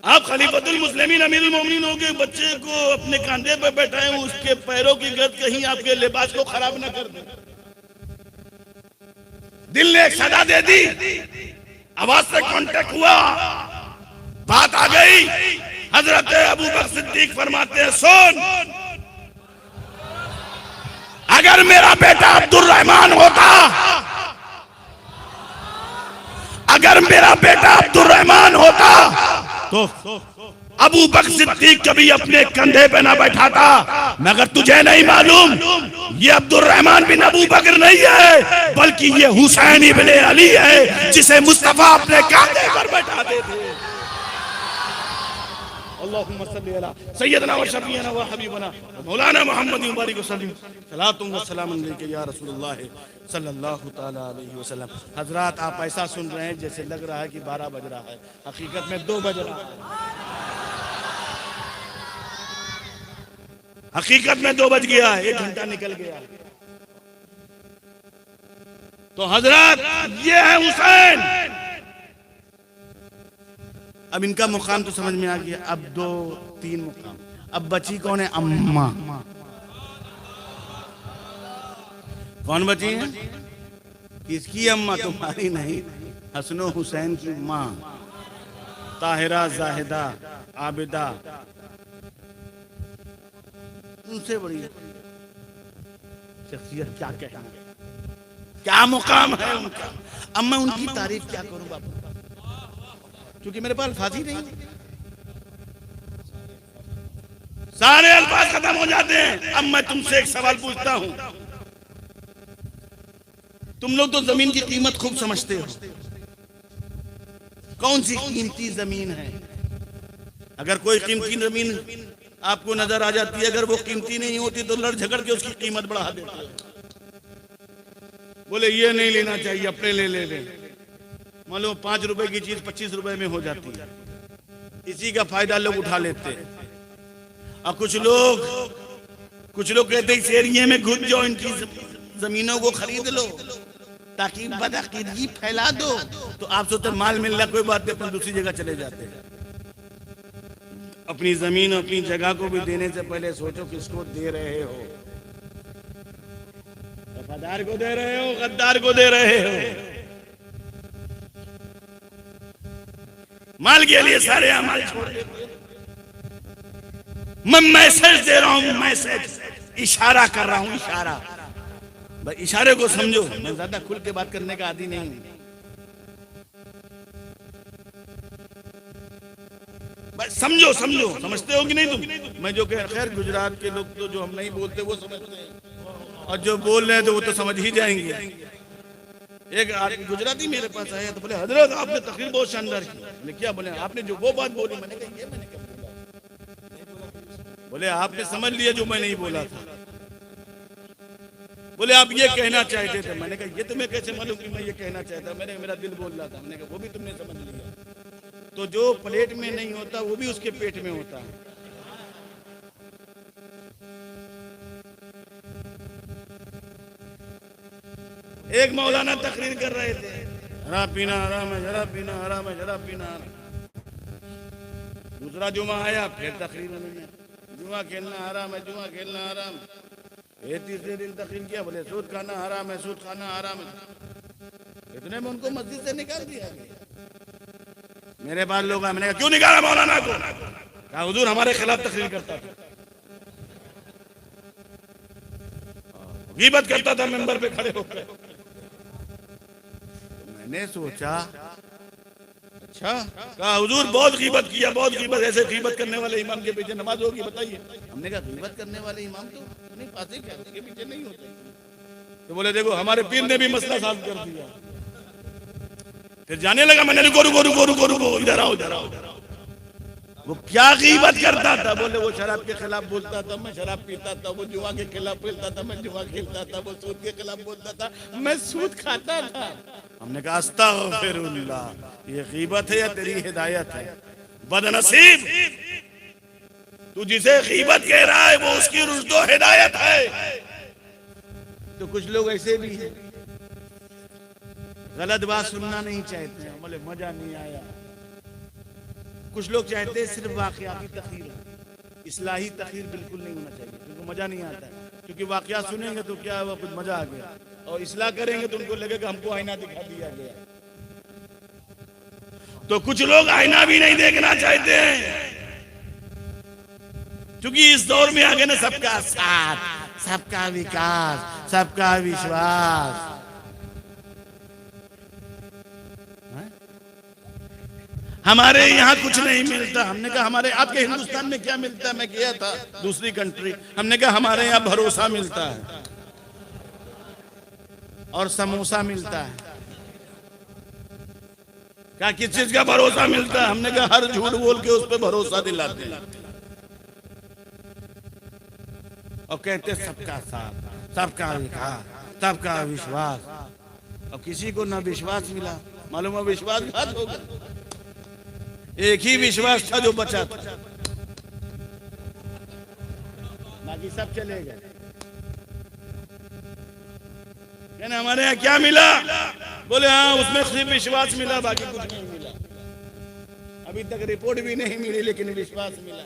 आप खलीफतुल मुस्लिमीन अमीरुल मोमिनीन हो गए, बच्चे को अपने कंधे पर बैठाए, उसके पैरों की गर्द कहीं आपके लिबास को खराब न कर दे। दिल ने एक सदा दे दी, आवाज से कांटेक्ट हुआ, बात आ गई। हजरत अबू बकर सिद्दीक फरमाते हैं, सुन, अगर मेरा बेटा अब्दुर्रहमान होता, अगर मेरा बेटा अब्दुर्रहमान होता तो अबू बकर सिद्दीक कभी अपने कंधे पे ना बैठाता। मगर तुझे नहीं मालूम, ये अब्दुर्रहमान बिन अबू बकर नहीं है, बल्कि ये हुसैन इब्ने अली है, जिसे मुस्तफा अपने कंधे पर बैठाते थे। अल्लाहुम्मा सल्ली अला सय्यदना व शफीअना व हबीबना मौलाना मुहम्मद मुबारक वसल्लम सलातुम व सलामुन अलैका या रसूलुल्लाह सल्लल्लाहु तआला अलैहि वसल्लम। हजरात, आप ऐसा सुन रहे हैं जैसे लग रहा है कि 12 बज रहा है, हकीकत में 2 बज रहा है। हकीकत में 2 बज गया, 1 घंटा निकल गया। तो हजरत, ये है हुसैन। अब इनका मुकाम तो समझ में आ गया, अब 2-3 मुकाम। अब बची कौन है? अम्मा। कौन बची है? किसकी अम्मा? तुम्हारी नहीं, हसनो हुसैन की माँ, ताहिरा, जाहिदा, आबिदा, उनसे बड़ी शख्सियत क्या कहना, क्या मुकाम है उनका। अब मैं उनकी तारीफ क्या करूं बाबू, क्योंकि मेरे पास अल्फाज ही नहीं, सारे अल्फाज खत्म हो जाते हैं। अब मैं तुमसे एक सवाल पूछता हूं, तुम लोग तो जमीन की कीमत खूब समझते हो, कौन सी कीमती जमीन है? अगर कोई कीमती जमीन आपको नजर आ जाती है, अगर वो कीमती नहीं होती तो लड़ झगड़ के उसकी कीमत बढ़ा देते हैं, बोले ये नहीं लेना चाहिए, अपने ले ले। मान लो 5 रुपए की चीज 25 रुपए में हो जाती है, इसी का फायदा लोग उठा लेते हैं। और कुछ लोग कहते हैं इस एरिया में घुस जाओ, इनकी जमीनों को खरीद लो ताकि बदअकीदगी फैला दो। तो आप सोचते माल मिल रहा, कोई बात नहीं, अपन दूसरी जगह चले जाते हैं। अपनी जमीन, अपनी जगह को भी देने से पहले सोचो किसको दे रहे हो, वफादार को दे रहे हो, गद्दार को दे रहे हो। माल के लिए सारे अमल छोड़ देते। मैं मैसेज दे रहा हूं, मैसेज, इशारा कर रहा हूं, इशारा। भाई इशारे को समझो, मैं ज्यादा खुल के बात करने का आदी नहीं हूं। समझो, समझते हो कि नहीं तुम? मैं जो कह, खैर गुजरात के लोग तो जो हम नहीं बोलते वो समझते हैं, और जो बोल रहे हैं तो वो तो समझ ही जाएंगे। एक गुजराती मेरे पास आया तो बोले, हजरत आपने तकरीर बहुत शानदार की। मैंने क्या? बोले आपने जो वो बात बोली। मैंने कहा ये मैंने क्या बोला? बोले आपने समझ लिया जो मैं नहीं बोला था। बोले आप ये कहना चाहते थे। मैंने कहा ये तुम्हें कैसे मालूम कि मैं ये कहना चाहता? मैंने, मेरा दिल बोल रहा था। मैंने कहा वो भी तुमने समझ लिया। तो जो प्लेट में नहीं होता वो भी उसके पेट में होता है। एक मौलाना तकरीर कर रहे थे, शराब पीना हराम है, शराब पीना हराम है, शराब पीना हराम। दूसरा जुमा आया, फिर तकरीर उन्होंने, जुआ खेलना हराम है, जुआ खेलना हराम। फिर तीसरे दिन तकरीर किया, बोले सूद खाना हराम है, सूद खाना हराम है। इतने में उनको मस्जिद से निकाल दिया गया। मेरे पास लोग आए, मैंने कहा क्यों निकाला मौलाना को? कहा हुजूर हमारे खिलाफ तकरीर करता था, गीबत करता था मेंबर पे खड़े होकर। मैंने सोचा अच्छा, कहा हुजूर बहुत गीबत किया, बहुत गीबत। ऐसे गीबत करने वाले इमाम के पीछे नमाज होगी बताइए? हमने कहा गीबत करने वाले इमाम तो नहीं पाते, क्या उसके पीछे नहीं होते। तो बोले देखो हमारे पीर ने भी मसला साफ कर दिया। फिर जाने लगा, मैंने रुको रुको रुको रुको रुको, इधर आओ इधर आओ इधर आओ। वो क्या गीबत करता था? बोले वो शराब के खिलाफ बोलता था, मैं शराब पीता था। वो जुआ के खिलाफ बोलता था, मैं जुआ खेलता था। वो सूद के खिलाफ बोलता था, मैं सूद खाता था। हमने कहा अस्तगफिरुल्लाह, ये गीबत है या तेरी हिदायत है? बदनसीब, तू जिसे गीबत कह रहा है वो उसकी रुश्दो हिदायत है। तो कुछ लोग ऐसे भी हैं, गलत बात सुनना नहीं चाहते हैं, बोले मजा नहीं आया। कुछ लोग चाहते हैं सिर्फ वाकयाती तकरीर, इस्लाही तकरीर बिल्कुल नहीं होना चाहिए, उनको मजा नहीं आता है। क्योंकि वाकया सुनेंगे तो क्या हुआ, कुछ मजा आ गया, और इस्लाह करेंगे तो उनको लगेगा हमको आईना दिखा दिया गया। तो कुछ लोग आईना भी नहीं देखना चाहते हैं, क्योंकि इस दौर में आगे ना सबका साथ, सबका विकास, सबका विश्वास। हमारे यहाँ कुछ नहीं मिलता। हमने कहा हमारे आपके हिंदुस्तान में क्या मिलता है? मैं गया था दूसरी कंट्री, हमने कहा हमारे यहाँ भरोसा मिलता है और समोसा मिलता है। क्या किस चीज का भरोसा मिलता है? हमने कहा हर झूठ बोल के उस पर भरोसा दिलाते हैं और कहते सबका साथ, सबका विकास, सबका विश्वास। और किसी को ना विश्वास मिला, मालूम है विश्वासघात हो गया। एक ही विश्वास था जो बचा था, बाकी सब चले गए। कहने हमारे यहाँ क्या मिला? बोले हाँ उसमें सिर्फ विश्वास मिला, बाकी कुछ नहीं मिला। अभी तक रिपोर्ट भी नहीं मिली, लेकिन विश्वास मिला।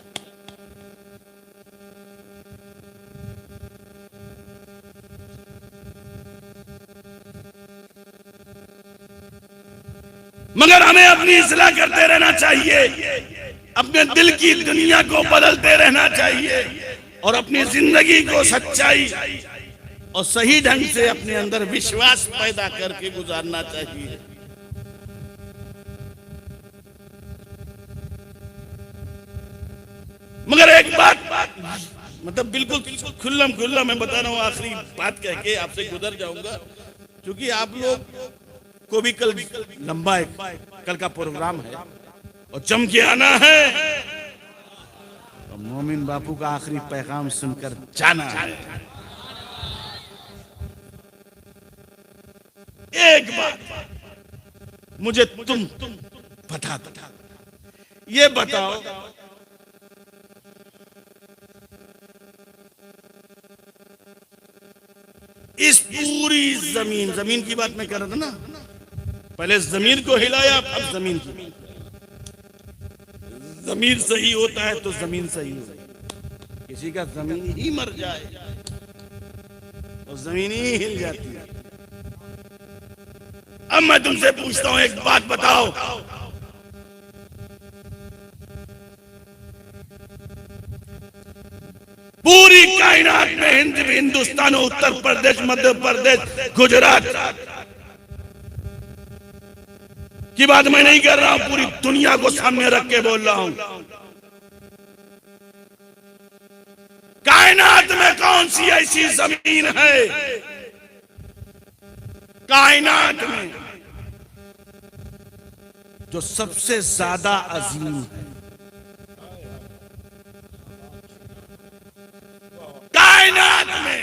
मगर हमें अपनी इस्लाह करते रहना चाहिए, अपने दिल की दुनिया को बदलते रहना चाहिए और अपनी जिंदगी को सच्चाई और सही ढंग से अपने अंदर विश्वास पैदा करके गुजारना चाहिए। मगर एक बात मतलब बिल्कुल खुल्लम खुल्ला मैं बता रहा हूँ, आखिरी बात कह के आपसे गुजर जाऊंगा, क्योंकि आप लोग को भी कल लंबा एक कल का प्रोग्राम है और जम के आना है। तो मोमिन बापू का आखिरी पैगाम सुनकर जाना है। एक बात मुझे तुम बता ये बताओ, इस पूरी जमीन की बात मैं कर रहा था ना, पहले जमीन को हिलाया, अब जमीन की। जमीन सही होता है तो जमीन सही हो जाए। किसी का जमीन ही मर जाए तो जमीन ही हिल जाती है। अब मैं तुमसे पूछता हूं, एक बात बताओ, पूरी कायनात में हिंदुस्तान, उत्तर प्रदेश, मध्य प्रदेश, गुजरात की बात मैं नहीं कर रहा हूं, पूरी दुनिया को सामने रख के बोल रहा हूं। कायनात में कौन सी ऐसी जमीन है, कायनात में जो सबसे ज्यादा अजीम है? कायनात में,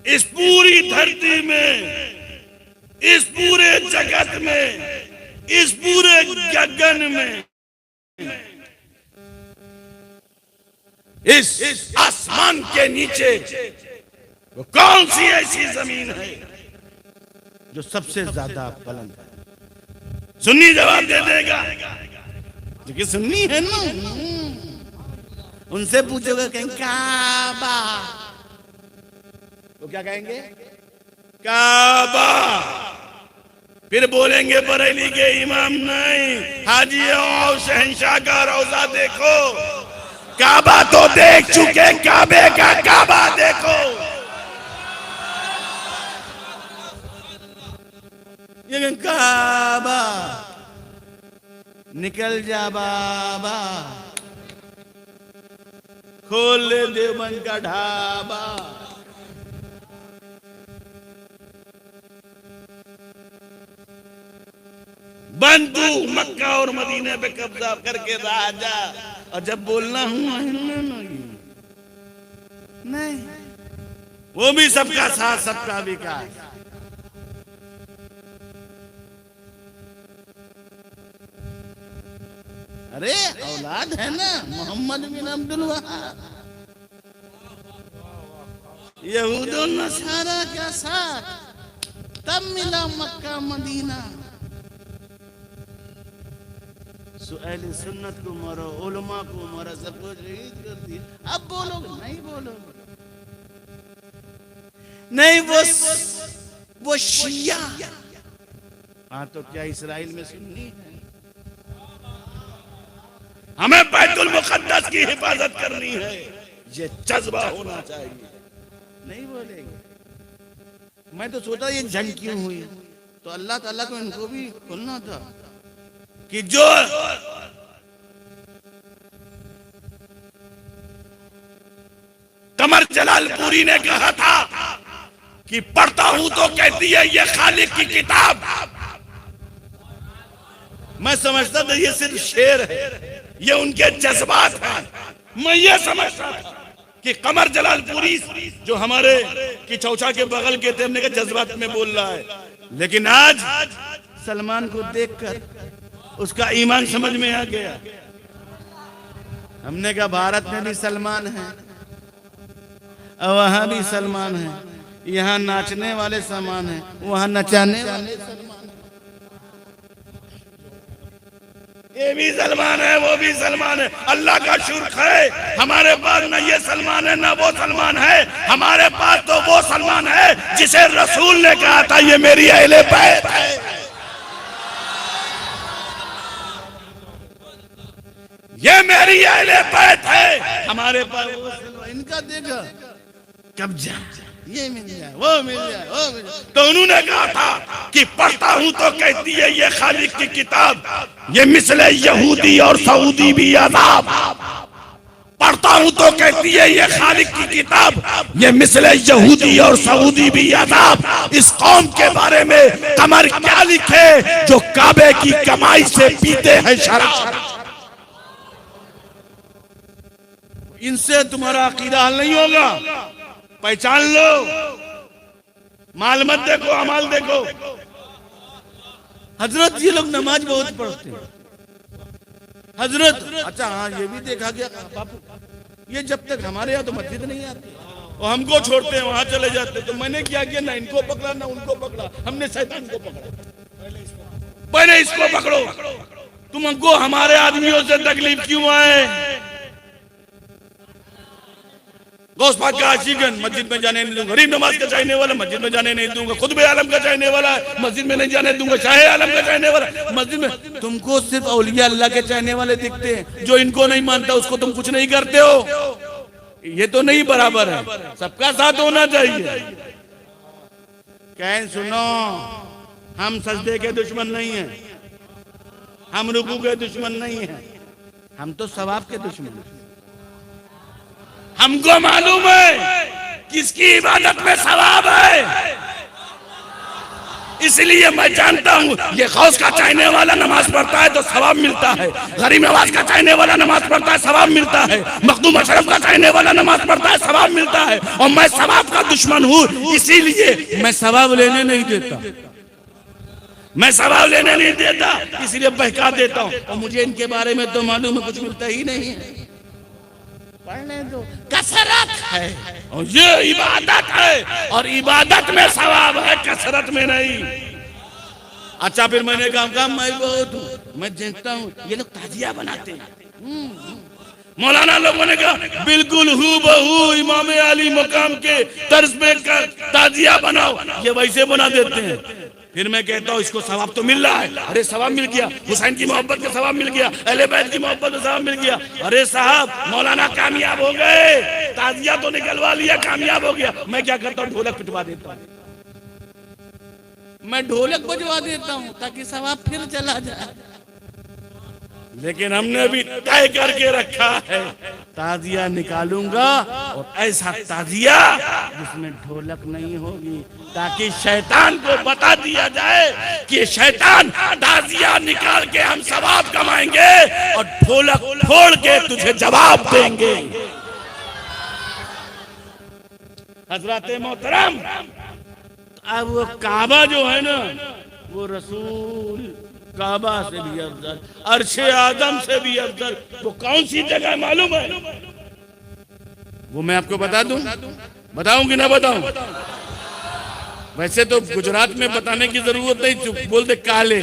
इस पूरी धरती में, इस पूरे जगत में, इस पूरे गगन में, इस आसमान के नीचे वो कौन सी ऐसी जमीन है जो सबसे ज्यादा बुलंद है? सुन्नी जवाब दे देगा, क्योंकि सुन्नी है ना। उनसे पूछोगे कहेंगे काबा, वो क्या कहेंगे? काबा। फिर बोलेंगे बरेली के इमाम नहीं, हाजी आओ शहंशाह का रोजा देखो। काबा तो देख चुके, काबे का काबा देखो। ये काबा, निकल जा बाबा, खोल ले देवबंद का ढाबा। बंदू मक्का और मदीने पे कब्जा करके राजा, और जब बोलना हूं नहीं, वो भी सबका साथ सबका विकास। अरे औलाद है ना मोहम्मद बिन अब्दुल वहाब, यहूदो नसारा का साथ, तब मिला मक्का मदीना। अहले सुन्नत को मारो, उलमा को मारो, सबको शहीद कर दिया। अब बोलोगे नहीं, बोलोगे नहीं, वो शिया। हाँ तो क्या इसराइल में सुन्नी है? हमें बैतुल मुकद्दस की हिफाजत करनी है, ये जज्बा होना चाहिए। नहीं बोलेंगे। मैं तो सोचा ये जंग क्यों हुई, तो अल्लाह ताला को इनको भी खोलना था कि जो कमर जलालपुरी ने कहा था कि पढ़ता हूं तो कहती है ये खालिक की किताब। मैं समझता था ये सिर्फ शेर है, ये उनके जज्बात हैं। मैं ये समझता था कि कमर जलालपुरी जो हमारे की चौचा के बगल के थे, के जज्बात में बोल रहा है। लेकिन आज सलमान को देखकर उसका ईमान समझ में आ गया। हमने कहा भारत में भी सलमान है और वहां भी सलमान है, यहाँ नाचने वाले सलमान है, वहां नचाने वाले सलमान है। ये भी सलमान है, वो भी सलमान है। अल्लाह का शुक्र है हमारे पास न ये सलमान है न वो सलमान है, हमारे पास तो वो सलमान है जिसे रसूल ने कहा था ये मेरी अहले बैत है। ये मेरी अहले बैत है। हमारे पास इनका देखा कब्जा, ये मिल जाए, वो मिल जाए, वो मिल जाए। तो उन्होंने कहा था कि पढ़ता हूं तो कहती है ये खालिक की किताब, ये मिसले यहूदी और सऊदी भी अज़ाब। पढ़ता हूं तो कहती है ये खालिक की किताब, ये मिसले यहूदी और सऊदी भी अज़ाब। इस कौम के बारे में कमर क्या लिखे जो काबे की कमाई से पीते हैं शराब। इनसे तुम्हारा अकीदा हल नहीं होगा, पहचान लो। माल मत देखो, अमाल देखो। हजरत ये लोग नमाज बहुत पढ़ते हैं हजरत। अच्छा हाँ, ये भी देखा गया बापू, ये जब तक हमारे यहाँ तो मस्जिद नहीं आती और हमको छोड़ते हैं, वहां चले जाते। तो मैंने क्या किया, ना इनको पकड़ा ना उनको पकड़ा, हमने शैतान को पकड़ा। पहले इसको पकड़ो। तुमको हमारे आदमियों से तकलीफ क्यों आए? गौस पाक का आशिकन मस्जिद में जाने नहीं दूंगा, गरीब नमाज का चाहने वाला मस्जिद में जाने नहीं दूंगा, खुद भी आलम का चाहने वाला मस्जिद में नहीं जाने दूंगा, शाहे आलम का चाहने वाला मस्जिद में। तुमको सिर्फ औलिया अल्लाह के चाहने वाले दिखते हैं, जो इनको नहीं मानता उसको तुम कुछ नहीं करते हो। ये तो नहीं बराबर है, सबका साथ होना चाहिए। कहें सुनो, हम सजदे के दुश्मन नहीं है, हम रुकू के दुश्मन नहीं है, हम तो सवाब के दुश्मन हैं। हमको मालूम है किसकी इबादत में सवाब है, इसलिए मैं जानता हूँ ये गौस का चाहने वाला नमाज पढ़ता है तो सवाब मिलता है, गरीब नवाज का चाहने वाला नमाज पढ़ता है सवाब मिलता है, मखदूम अशरफ का चाहने वाला नमाज पढ़ता है सवाब मिलता है। और मैं सवाब का दुश्मन हूँ, इसीलिए मैं सवाब लेने नहीं देता, मैं सवाब लेने नहीं देता, इसलिए बहका देता हूँ। और मुझे इनके बारे में तो मालूम है कुछ मिलता ही नहीं है। पढ़ने दो, कसरत है और ये इबादत है, और इबादत में सवाब है, कसरत में नहीं। अच्छा फिर मैंने कहा मैं बहुत हूँ, मैं देखता हूँ ये लोग ताजिया बनाते हैं। मौलाना लोगों ने कहा बिल्कुल हूबहू इमाम अली मकाम के तर्ज पे ताजिया बनाओ, ये वैसे बना देते हैं। फिर मैं कहता हूँ इसको सवाब तो मिल रहा है। अरे सवाब मिल गया, हुसैन की मोहब्बत का सवाब मिल गया, अहले बैत की मोहब्बत का सवाब मिल गया। अरे साहब मौलाना कामयाब हो गए, ताजिया तो निकलवा लिया, कामयाब हो गया। मैं क्या करता हूँ, ढोलक पिटवा देता हूँ, मैं ढोलक बजवा देता हूँ ताकि सवाब फिर चला जाए। लेकिन हमने भी तय करके रखा है, ताजिया निकालूंगा और ऐसा ताजिया जिसमें ढोलक नहीं होगी, ताकि शैतान को बता दिया जाए कि शैतान ताजिया निकाल के हम सवाब कमाएंगे और ढोलक फोड़ के तुझे जवाब देंगे। हजरत मोहतरम, अब वो काबा जो है ना, वो रसूल काबा से भी अफजल, अर्शे आदम से भी अफजल। वो कौन सी जगह मालूम है? वो मैं आपको बता दूं, बताऊं कि ना बताऊं? वैसे तो गुजरात में बताने की जरूरत नहीं, बोल दे काले,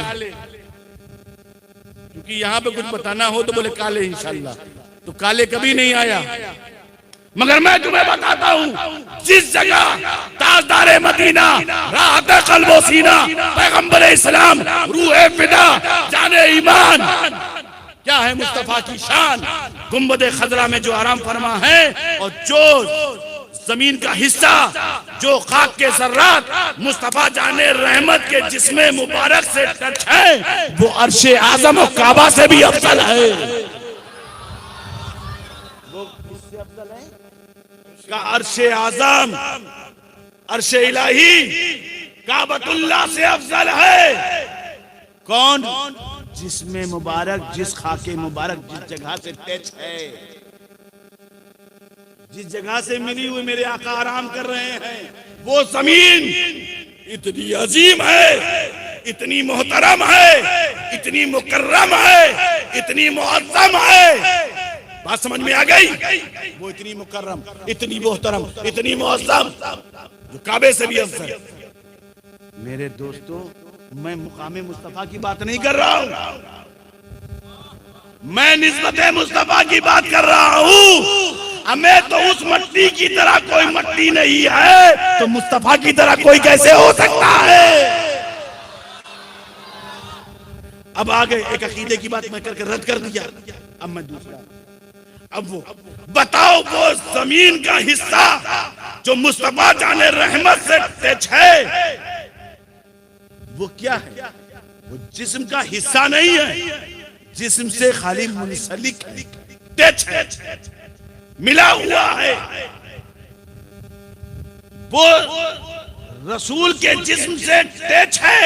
क्योंकि यहाँ पे कुछ बताना हो तो बोले काले इंशाल्लाह, तो काले कभी नहीं आया। मगर मैं तुम्हें बताता हूँ, जिस जगह ताजदारे मदीना, राहत कल्बो सीना, पैगंबर इस्लाम, रूह फिदा, जाने ईमान, क्या है मुस्तफा की शान, गुंबद खजरा में जो आराम फरमा है, और जो जमीन का हिस्सा जो खाक के जर्रात मुस्तफा जाने रहमत के जिस्मे मुबारक से टच है, वो अर्शे आजम और काबा से भी अफजल है। वो किससे अफजल है? का अर्शे आजम, अर्शे इलाही काबतुल्लाह से अफजल है। कौन? जिसमें मुबारक, जिस खाके मुबारक, जिस जगह से टच है, जिस जगह से मिली हुई मेरे आका आराम कर रहे हैं, वो जमीन इतनी अजीम है, इतनी मोहतरम है, इतनी मुकर्रम है, इतनी मुअज्जम है। बात समझ में आ गई? वो इतनी मुकर्रम, इतनी मोहतरम, इतनी मुअज्जम, जो काबे से भी अफजल। मेरे दोस्तों, मैं मुकामे मुस्तफा की बात नहीं कर रहा हूं, मैं निस्बते मुस्तफा की बात कर रहा हूं। मैं तो उस मट्टी की तरह कोई मट्टी नहीं है, तो मुस्तफा की तरह कोई कैसे हो सकता है? अब आगे एक अकीदे की बात मैं करके रद्द कर दिया, अब मैं दूसरा। अब वो बताओ, वो जमीन का हिस्सा जो मुस्तफा जाने रहमत से टच है, वो क्या है? वो जिस्म का हिस्सा नहीं है, जिस्म से खाली मुंसलिक टच है, मिला हुआ है। वो रसूल के जिस्म से टच है,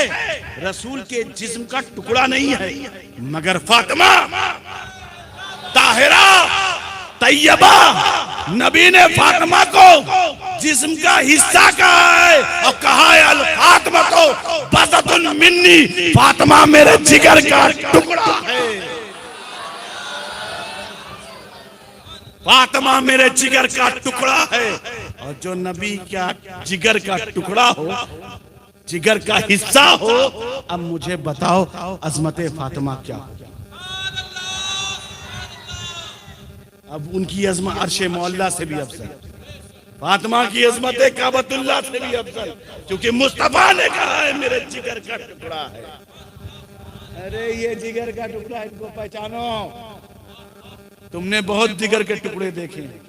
रसूल के जिस्म का टुकड़ा नहीं है। मगर फातिमा ताहिरा तैयबा, नबी ने फातिमा को जिस्म का हिस्सा कहा है और कहा है अल फातिमा तो बज़तुन मिन्नी, फातिमा मेरे जिगर का टुकड़ा है, फातिमा मेरे जिगर का टुकड़ा है। और जो नबी का जिगर का टुकड़ा हो, जिगर का हिस्सा हो, अब मुझे बताओ अजमत फातिमा क्या हो? अब उनकी अजमत अर्शे मौला से भी अफजल, फातिमा की अजमत काबतुल्लाह से भी अफजल, क्योंकि मुस्तफा ने कहा है मेरे जिगर का टुकड़ा है। अरे ये जिगर का टुकड़ा, इनको पहचानो। तुमने बहुत जिगर के टुकड़े देखे हैं,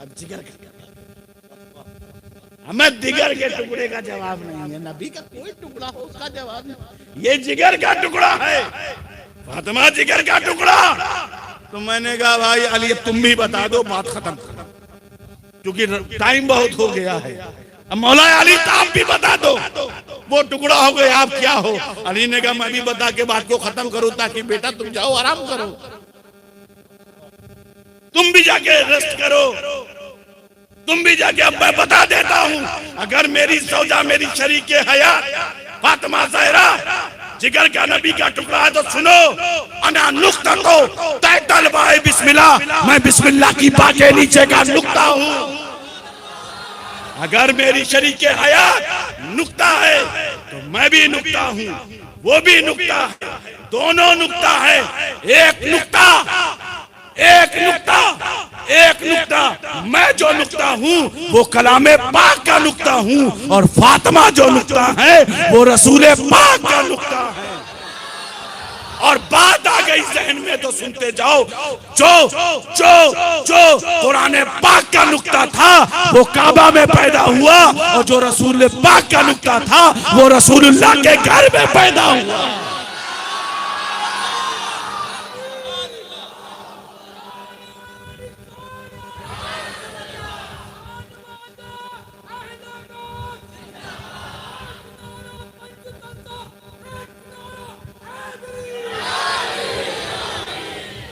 अब जिगर का, हमें जिगर के टुकड़े का जवाब नहीं है, नबी का कोई टुकड़ा हो उसका जवाब नहीं, ये जिगर का टुकड़ा है, फातिमा जिगर का टुकड़ा। तो मैंने कहा भाई अली अब तुम भी बता दो, बात खत्म करो, क्योंकि टाइम बहुत हो गया है। अब मौला अली आप भी बता दो, वो टुकड़ा हो गए आप क्या हो? अली ने कहा मैं भी बता के बात को खत्म करूं, ताकि बेटा तुम जाओ आराम करो, तुम भी जाके रेस्ट करो, तुम भी जाके। अब मैं बता देता हूं, अगर मेरी सौजा, मेरी शरीके हयात फातिमा ज़हरा जिगर का नबी का टुकड़ा है तो सुनो, अना नुक्ता तो तैतल बाए बिस्मिल्लाह, मैं बिस्मिल्लाह की बा के नीचे का नुक्ता हूँ। अगर मेरी शरीके हयात नुक्ता है तो मैं भी नुक्ता हूँ, वो भी नुक्ता है, दोनों नुक्ता है। एक नुक्ता, एक नुक्ता, एक नुक्ता, मैं जो नुक्ता हूँ वो कलामे पाक का नुक्ता हूँ, और फातिमा जो नुक्ता है वो रसूले पाक का नुक्ता है। और बात आ गई जहन में तो सुनते जाओ, जो जो जो कुरान पाक का नुक्ता था वो काबा में पैदा हुआ, और जो रसूल पाक का नुक्ता था वो रसूलुल्लाह के घर में पैदा हुआ।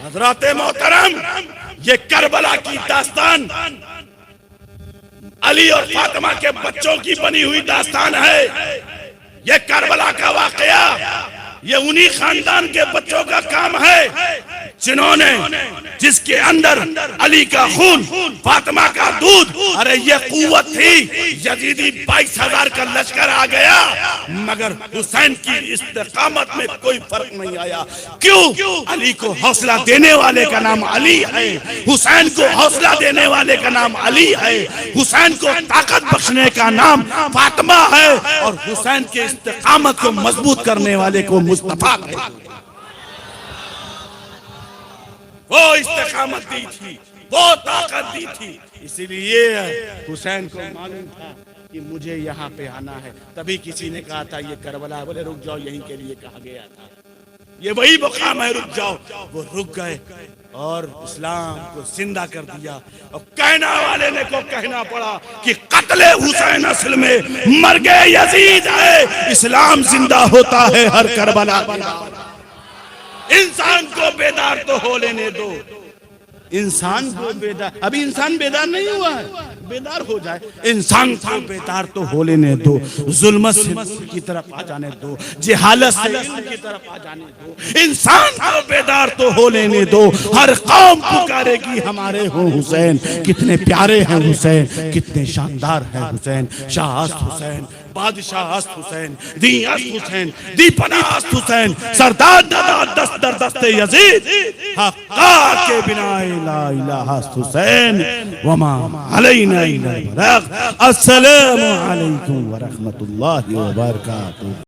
हज़रात मोहतरम, ये करबला की दास्तान अली और फातिमा के बच्चों की बनी हुई दास्तान है। ये करबला का वाकया ये उन्हीं खानदान के बच्चों का काम है जिन्होंने, जिसके अंदर अली का खून, फातिमा का दूध। अरे ये कुव्वत थी, यजीदी 22,000 का लश्कर आ गया, मगर हुसैन की इस्तेकामत में कोई फर्क नहीं आया। क्यों? अली को हौसला देने वाले का नाम अली है, हुसैन को हौसला देने वाले का नाम अली है, हुसैन को ताकत बख्शने का नाम फातिमा है, और हुसैन के इस्तेकामत को मजबूत करने वाले को मुस्तफा है। वो इस्तेकामत दी थी, वो ताकत दी थी, इसीलिए हुसैन को मालूम था कि मुझे यहाँ पे आना है। तभी किसी ने कहा था ये करबला, बोले रुक जाओ, यहीं के लिए कहा गया था, ये वही मुकाम है, रुक जाओ। वो रुक गए और इस्लाम को जिंदा कर दिया। और कहना वाले ने को कहना पड़ा कि कत्ले हुसैन असल में मर गए यजीद है, इस्लाम जिंदा होता है हर करबला के बाद। इंसान को बेदार तो हो लेने दो, इंसान को बेदार, अभी इंसान बेदार नहीं हुआ है, बेदार हो जाए। इंसान को बेदार तो हो लेने दो, जुल्मत से नूर की तरफ आ जाने दो, जिहालत से इल्म की तरफ आ जाने दो। इंसान को बेदार तो हो लेने दो। हर कौम पुकारेगी हमारे हो हुसैन, कितने प्यारे हैं हुसैन, कितने शानदार हैं हुसैन। शाहस्त हुसैन, बादशाह हस्त हुसैन, दी हस्त हुसैन, दी पनाह हस्त हुसैन, सरदार दादा दस्त दर दस्ते यजीद, हक्का के बिना ला इलाहा हस्त हुसैन, वमा अलैना इल्ला अल बलाग। अस्सलामु अलैकुम व रहमतुल्लाहि व बरकातुहू।